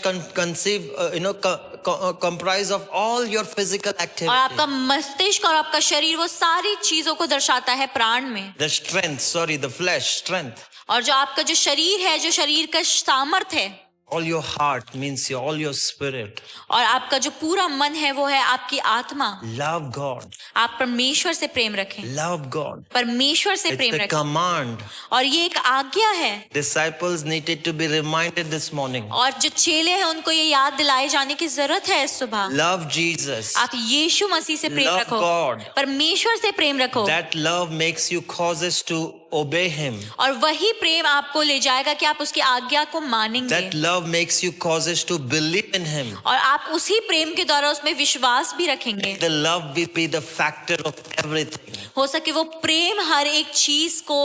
comprise of all your physical और activity. आपका मस्तिष्क और आपका शरीर वो सारी चीजों को दर्शाता है प्राण में। The the flesh, strength. और जो आपका जो शरीर है, जो शरीर का सामर्थ्य है, All your heart means all your spirit. और आपका जो पूरा मन है वो है आपकी आत्मा। Love God. आप परमेश्वर से प्रेम रखें, Love God. परमेश्वर से It's प्रेम the रखें। command. और ये एक आज्ञा है। Disciples needed to be reminded this morning. और जो चेले हैं उनको ये याद दिलाए जाने की जरूरत है इस सुबह। Love Jesus. आप यीशु मसीह से प्रेम Love रखो, God. परमेश्वर से प्रेम रखो। That love makes you causes to obey Him. और वही प्रेम आपको ले जाएगा कि आप उसकी आज्ञा को मानेंगे। That love makes you causes to believe in Him. और आप उसी प्रेम के द्वारा उसमें विश्वास भी रखेंगे। The love will be the factor of everything. हो सके वो प्रेम हर एक चीज को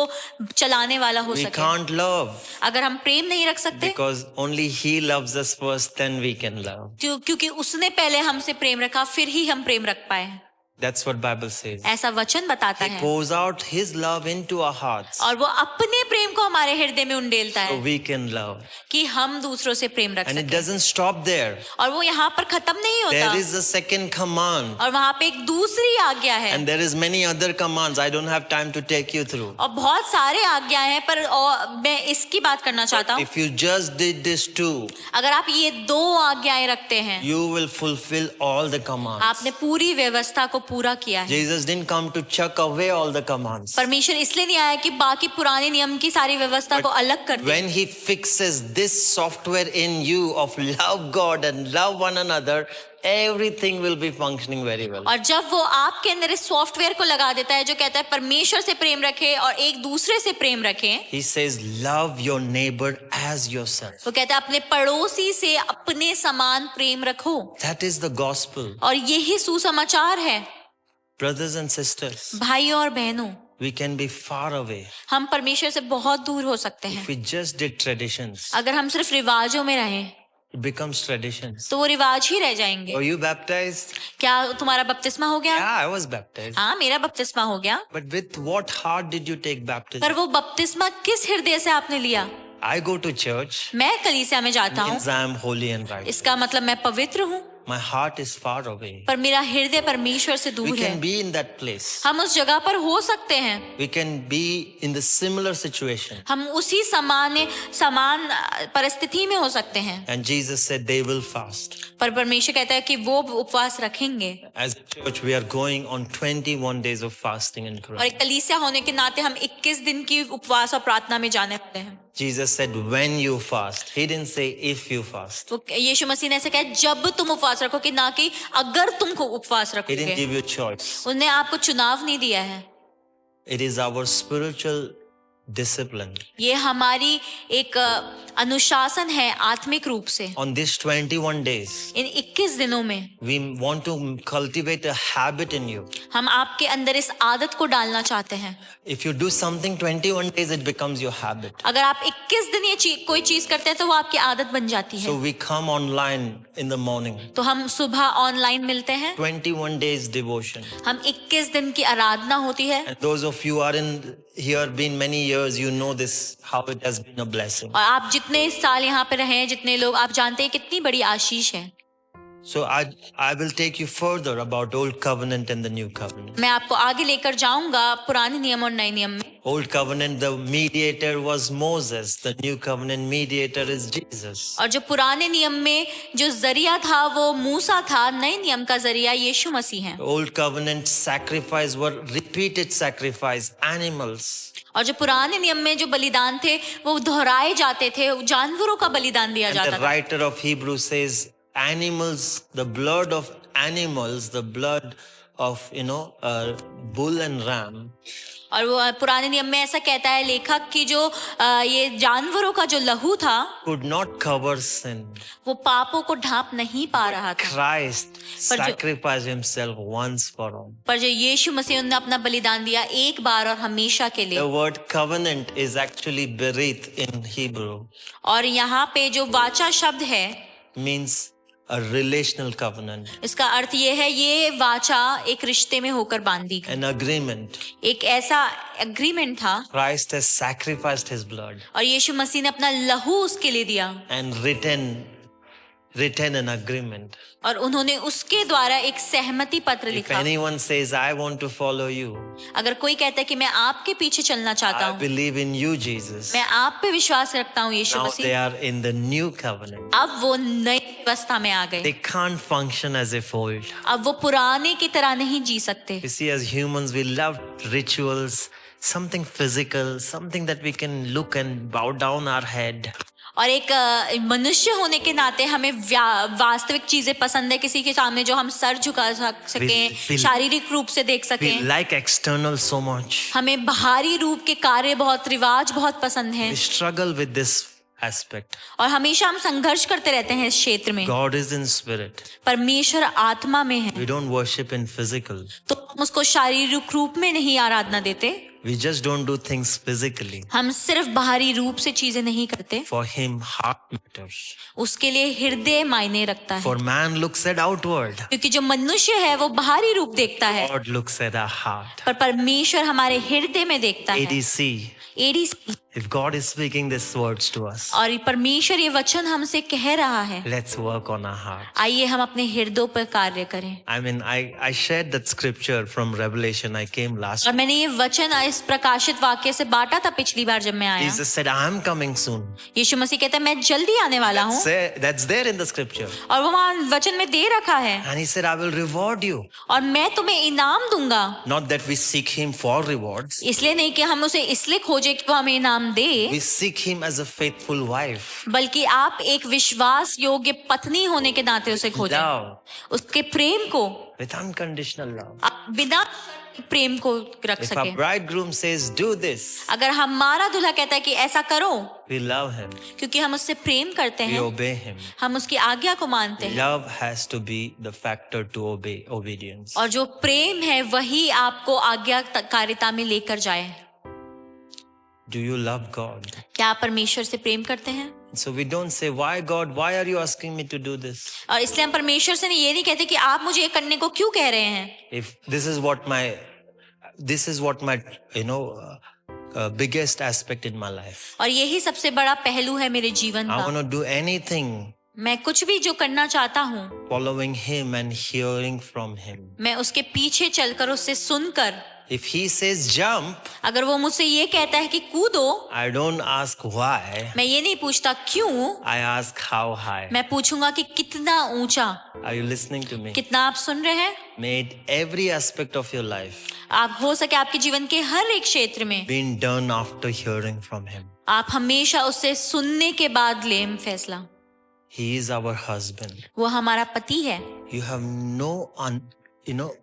चलाने वाला हो We सके। can't love अगर हम प्रेम नहीं रख सकते because only He loves us first, then we can love. क्योंकि उसने पहले हमसे प्रेम रखा, फिर ही हम प्रेम रख पाए। That's what Bible says. ऐसा वचन बताता He है। pours out His love into our hearts और वो अपने प्रेम को हमारे हृदय में उंडेलता so है we can love. कि हम दूसरों से प्रेम रख And it सकें। doesn't stop there. और वो यहाँ पर खत्म नहीं होता। There is a second command. और वहाँ पे एक दूसरी आज्ञा है। And there is many other commands. I don't have time to take you through. और बहुत सारे आज्ञा हैं पर मैं इसकी बात करना चाहता हूँ। If you just did this too, अगर आप ये दो आज्ञाएं रखते हैं, you will fulfill all the commands. आपने पूरी व्यवस्था को पूरा किया है। Jesus didn't come to chuck away all the commands. परमेश्वर इसलिए नहीं आया कि बाकी पुराने नियम की सारी व्यवस्था को अलग कर दे। When He fixes this software in you of love God and love one another, everything will be functioning very well. और जब वो आपके अंदर इस सॉफ्टवेयर को लगा देता है जो कहता है परमेश्वर से प्रेम रखे और एक दूसरे से प्रेम रखें, He says, love your neighbor as yourself. वो कहता है अपने पड़ोसी से अपने समान प्रेम रखो। That is the gospel. और यही सुसमाचार है। Brothers and sisters, भाइयों और बहनों, we can be far away हम परमेश्वर से बहुत दूर हो सकते हैं if we just did traditions. अगर हम सिर्फ रिवाजों में रहें, It becomes traditions. तो वो रिवाज ही रह जाएंगे। Were you baptized? क्या तुम्हारा बपतिस्मा हो गया? Yeah, I was baptized. हाँ, मेरा बपतिस्मा हो गया। But with what heart did you take baptism? पर वो बपतिस्मा किस हृदय से आपने लिया? I go to church मैं कलीसिया में जाता हूँ, means I am holy and right. इसका मतलब मैं पवित्र हूँ, My heart is far away. पर मेरा हृदय परमेश्वर से We दूर can है। be in that place. हम उस जगह पर हो सकते हैं, We can be in the similar situation. हम उसी समान परिस्थिति में हो सकते हैं। And Jesus said they will fast. पर परमेश्वर कहता है कि वो उपवास रखेंगे। As a church, we are going on 21 days of fasting and और prayer. एक कलीसिया होने के नाते हम 21 दिन की उपवास और प्रार्थना में जाने वाले हैं। Jesus said when you fast. He didn't say if you fast. तो यीशु मसीह ने ऐसे कहा जब तुम उपवास रखो, कि ना कि अगर तुमको उपवास He didn't रखोगे। give you choice. उन्होंने आपको चुनाव नहीं दिया है। It is our spiritual discipline. ये हमारी एक अनुशासन है आत्मिक रूप से। On these 21 days, इन 21 दिनों में we want to cultivate a habit in you. हम आपके अंदर इस आदत को डालना चाहते हैं। If you do something 21 days, it becomes your habit. अगर आप 21 दिन ये कोई चीज करते हैं तो वो आपकी आदत बन जाती So है। we come online in the morning. तो हम सुबह ऑनलाइन मिलते हैं, 21 days devotion. हम 21 दिन की आराधना होती है। And those of you are in here been many years, you know this, how it has been a blessing. और आप जितने साल यहाँ पे रहे हैं, जितने लोग, आप जानते हैं कितनी बड़ी आशीष है। So I will take you further about Old Covenant and the New Covenant. मैं आपको आगे लेकर जाऊंगा पुराने नियम और नए नियम में। Old Covenant, the mediator was Moses. The New Covenant mediator is Jesus. और जो पुराने नियम में जो जरिया था वो मूसा था, नए नियम का जरिया यीशु मसीह है। Old Covenant sacrifice were repeated sacrifice, animals. और जो पुराने नियम में जो बलिदान थे वो दोहराए जाते थे, जानवरों का बलिदान दिया And जाता the था। writer of Hebrews says, animals, the blood of animals, the blood of, bull and ram, और वो पुराने नियम में ऐसा कहता है लेखक कि जो ये जानवरों का जो लहू था could not cover sin. वो पापों को ढांप नहीं पा रहा था। Christ पर जो- sacrificed himself once for all. पर जो यीशु मसीह ने अपना बलिदान दिया एक बार और हमेशा के लिए। The word covenant is actually berith in Hebrew, और यहाँ पे जो वाचा शब्द है means a relational covenant, इसका अर्थ ये है, ये वाचा एक रिश्ते में होकर बांधी गई, an agreement. एक ऐसा एग्रीमेंट था। Christ has sacrificed his blood और यीशु मसीह ने अपना लहू उसके लिए दिया and written an agreement. और उन्होंने उसके द्वारा एक सहमति पत्र If लिखा। anyone says, I want to follow you, अगर कोई कहता है कि मैं आपके पीछे चलना चाहता I हूँ, believe in you, Jesus. मैं आप पे विश्वास रखता हूँ यीशु Now they Masih, are in the new covenant. अब वो नई व्यवस्था में आ They गए। can't function as if old. अब वो पुराने की तरह नहीं जी सकते। You see, as humans, we love rituals, something physical, something that we can look and bow down our head. और एक मनुष्य होने के नाते हमें वास्तविक चीजें पसंद है, किसी के सामने जो हम सर झुका सकें, We- शारीरिक रूप से देख We सकें। like external so much. हमें बाहरी रूप के कार्य बहुत, रिवाज बहुत पसंद हैं। We struggle with this aspect. और हमेशा हम संघर्ष करते रहते हैं इस क्षेत्र में। God is in spirit. परमेश्वर आत्मा में है, We don't worship in physical. तो हम उसको शारीरिक रूप में नहीं आराधना देते। We just don't do things physically. हम सिर्फ बाहरी रूप से चीजें नहीं करते, For him, heart matters. उसके लिए हृदय मायने रखता है। For man looks at outward. क्योंकि जो मनुष्य है वो बाहरी रूप देखता है, God looks at our heart. पर परमेश्वर हमारे हृदय में देखता है। ADC. ADC. If God is speaking these words to us, और परमेश्वर ये वचन हमसे कह रहा है, let's work on our heart. आइए हम अपने हृदयों पर कार्य करें। I mean, I shared that scripture from Revelation. I came last. और मैंने ये वचन इस प्रकाशित वाक्य से बांटा था पिछली बार जब मैं आया। Jesus said, I'm coming soon. यीशु मसीह कहता है मैं जल्दी आने वाला हूँ, That's there in the scripture. और वो वहाँ वचन में दे रखा है, And he said, I will reward you. और मैं तुम्हें इनाम दूंगा। Not that we seek him for rewards. इसलिए नहीं कि हम उसे इसलिए खोजे कि वो हमें इनाम दे, We seek him as a faithful wife. बल्कि आप एक विश्वास योग्य पत्नी होने के नाते उसे खोजें, Love. उसके प्रेम को, With unconditional love. आप बिना प्रेम को रख If our सकें। bridegroom says, do this, अगर हमारा दूल्हा कहता है कि ऐसा करो, we love him. क्योंकि हम उससे प्रेम करते We हैं, obey him. हम उसकी आज्ञा को मानते हैं, Love has to be the factor to obey, obedience. और जो प्रेम है वही आपको आज्ञाकारिता में लेकर जाए। Do you love God? क्या आप परमेश्वर से प्रेम करते हैं? So we don't say, why God, why are you asking me to do this? और इसलिए हम परमेश्वर से ये नहीं कहते कि आप मुझे ये करने को क्यों कह रहे हैं। If this is what my biggest aspect in my life. और यही सबसे बड़ा पहलू है मेरे जीवन I का। want to do anything मैं कुछ भी जो करना चाहता हूँ, following him and hearing from him. मैं उसके पीछे चलकर, उससे सुनकर। If he says jump, अगर वो मुझसे ये कहता है कि कूदो, I don't ask why. मैं ये नहीं पूछता क्यों, I ask how high. मैं पूछूंगा कि कितना ऊंचा। Are you listening to me? कितना आप सुन रहे हैं? May every aspect of your life आप हो सके आपके जीवन के हर एक क्षेत्र में been done after hearing from him. आप हमेशा उससे सुनने के बाद लें फैसला। He is our husband. वो हमारा पति है। You have no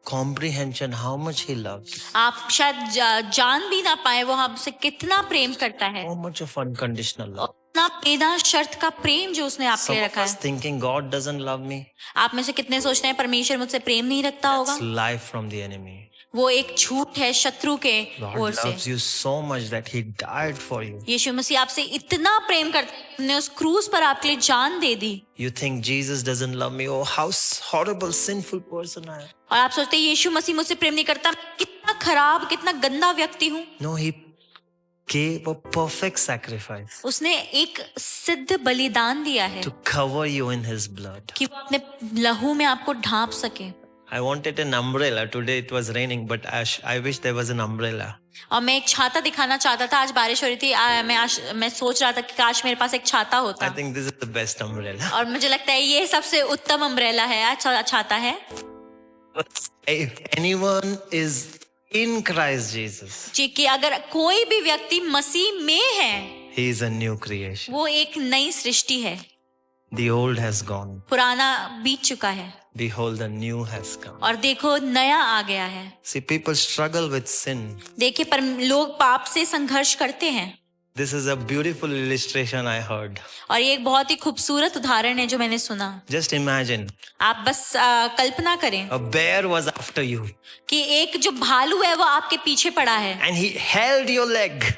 comprehension how much he loves. आप शायद जान भी ना पाए वो हमसे कितना प्रेम करता है, How much of unconditional love. इतना बेना शर्त का प्रेम जो उसने आपके Some लिए of रखा us है। thinking God doesn't love me. आप में से कितने सोचते हैं परमेश्वर मुझसे प्रेम नहीं रखता It's होगा? lie from the enemy. वो एक झूठ है शत्रु के God ओर से। loves you so much that he died for you. यीशु मसीह आपसे इतना प्रेम करता है, उसने उस क्रूस पर आपके लिए जान दे दी। You think Jesus doesn't love me. Oh, how horrible, sinful person I am. और आप सोचते हैं यीशु मसीह मुझसे प्रेम नहीं करता, कितना खराब कितना गंदा व्यक्ति हूँ। No, he gave a perfect sacrifice उसने एक सिद्ध बलिदान दिया है to cover you in his blood. कि वो अपने लहू में आपको ढांप सके। I wanted an umbrella. Today it was raining, but I wish there was an umbrella. और मैं एक छाता दिखाना चाहता था, आज बारिश हो रही थी। मैं सोच रहा था कि काश मेरे पास एक छाता होता। I think this is the best umbrella. और मुझे लगता है ये सबसे उत्तम अम्ब्रेला है, अच्छा छाता है। If anyone is in Christ Jesus, जी कि अगर कोई भी व्यक्ति मसीह में है, he is a new creation. वो एक नई सृष्टि है। The old has gone. पुराना बीत चुका है Behold, the new has come. और देखो नया आ गया है। See, people struggle with sin. देखिए पर लोग पाप से संघर्ष करते हैं। This is a beautiful illustration I heard. और ये एक बहुत ही खूबसूरत उदाहरण है जो मैंने सुना। Just imagine, आप बस कल्पना करें a bear was after you कि एक जो भालू है वो आपके पीछे पड़ा है and he held your leg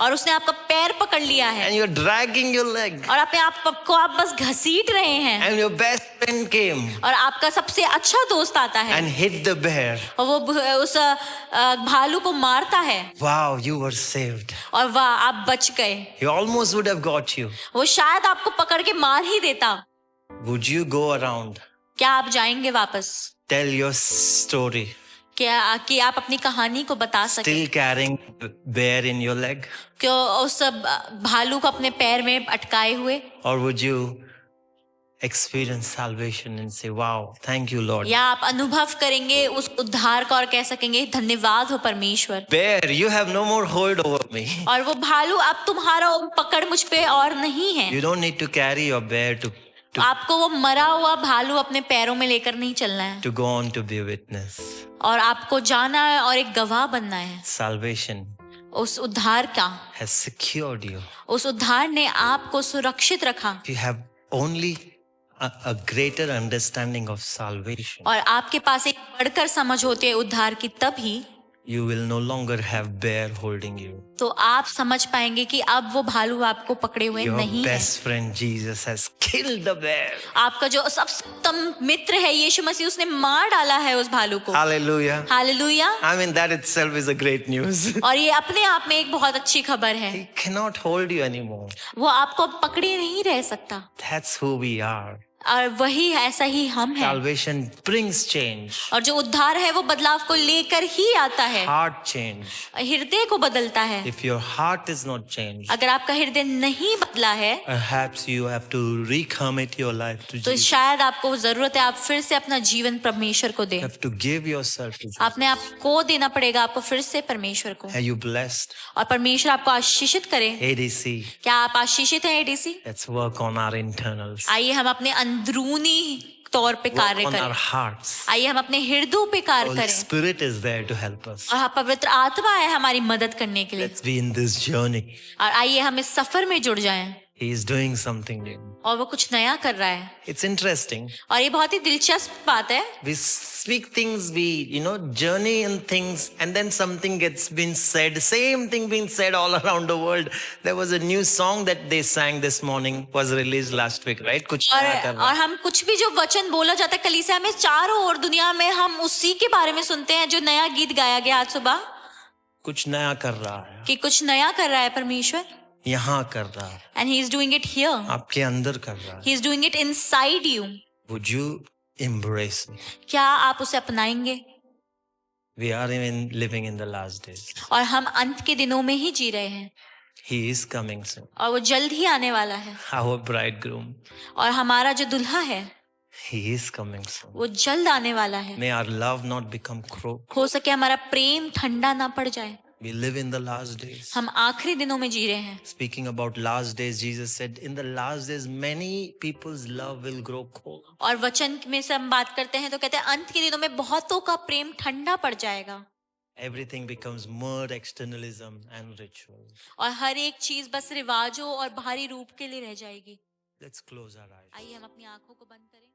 और उसने आपका पैर पकड़ लिया है and you're dragging your leg और अपने आप को आप बस घसीट रहे हैं and your best friend came और आपका सबसे अच्छा दोस्त आता है and hit the bear. और वो उस भालू को मारता है। Wow, you were saved. और वाह, आप बच गए। He almost would have got you. वो शायद आपको पकड़ के मार ही देता। Would you go around, क्या आप जाएंगे वापस? tell your story, क्या कि आप अपनी कहानी को बता सके still carrying the bear in your leg? क्यों उस भालू को अपने पैर में अटकाए हुए? Or would you experience salvation and say, wow, thank you, Lord? या आप अनुभव करेंगे उस उद्धार का और कह सकेंगे धन्यवाद हो परमेश्वर। Bear, you have no more hold over me. और वो भालू अब तुम्हारा पकड़ मुझ पे और नहीं है। You don't need to carry your bear to आपको वो मरा हुआ भालू अपने पैरों में लेकर नहीं चलना है go on to be a witness. और आपको जाना है और एक गवाह बनना है। Salvation उस उद्धार का, has secured you. उस उद्धार ने आपको सुरक्षित रखा You have only a greater understanding of salvation. और आपके पास एक बढ़कर समझ होती है उद्धार की, तभी You will no longer have bear holding you. तो आप समझ पाएंगे कि अब वो भालू आपको पकड़े हुए Your नहीं है। best friend Jesus has killed the bear. आपका जो सबसे उत्तम मित्र है यीशु मसीह, उसने मार डाला है उस भालू को। Hallelujah. Hallelujah. I mean, that itself is a great news. और ये अपने आप में एक बहुत अच्छी खबर है। He cannot hold you anymore. वो आपको पकड़े नहीं रह सकता That's who we are. और वही ऐसा ही हम हैं। Salvation brings change. और जो उद्धार है वो बदलाव को लेकर ही आता है, Heart change. हृदय को बदलता है। If your heart is not changed, अगर आपका हृदय नहीं बदला है perhaps you have to recommit your life to तो Jesus. शायद आपको जरूरत है आप फिर से अपना जीवन परमेश्वर को दें। You have to give yourself to Jesus. आपने आपको देना पड़ेगा, आपको फिर से परमेश्वर को। Are you blessed? और परमेश्वर आपको आशीषित करे। ADC. क्या आप आशीषित हैं ADC? Let's work on our internals. आइए हम अपने अंदरूनी तौर पे कार्य Work on our करें। hearts. आइए हम अपने हृदय पे कार्य Holy करें। Spirit is there to help us. और पवित्र आत्मा है हमारी मदद करने के लिए। Let's be in this journey. और आइए हम इस सफर में जुड़ जाएं। He is doing something new. और वो कुछ नया कर रहा है। It's interesting. और ये बहुत ही दिलचस्प बात है। We speak things, we, journey in things, and then something gets been said, same thing being said all around the world. There was a new song that they sang this morning, was released last week, right? कुछ नया कर रहा और है। हम कुछ भी जो वचन बोला जाता है कलीसिया में चारों ओर दुनिया में, हम उसी के बारे में सुनते हैं जो नया गीत गाया गया आज सुबह, कुछ नया कर रहा है, कि कुछ नया कर रहा है परमेश्वर। यहाँ कर रहा है, And he is doing it here. आपके अंदर कर रहा है। He is doing it inside you. Would you embrace me? क्या आप उसे अपनाएंगे? We are even living in the last days. और हम अंत के दिनों में ही जी रहे हैं He is coming soon. और वो जल्द ही आने वाला है। Our bridegroom, और हमारा जो दुल्हा है he is coming soon. वो जल्द आने वाला है। May our love not become हो सके हमारा प्रेम ठंडा ना पड़ जाए। We live in the last days. हम आखिरी दिनों में जी रहे हैं। Speaking about last days, Jesus said, in the last days, many people's love will grow cold. और वचन में से हम बात करते हैं तो कहते हैं अंत के दिनों में बहुतों का प्रेम ठंडा पड़ जाएगा Everything becomes more externalism and ritual. और हर एक चीज बस रिवाजों और बाहरी रूप के लिए रह जाएगी। Let's close our eyes. आइए हम अपनी आंखों को बंद करें।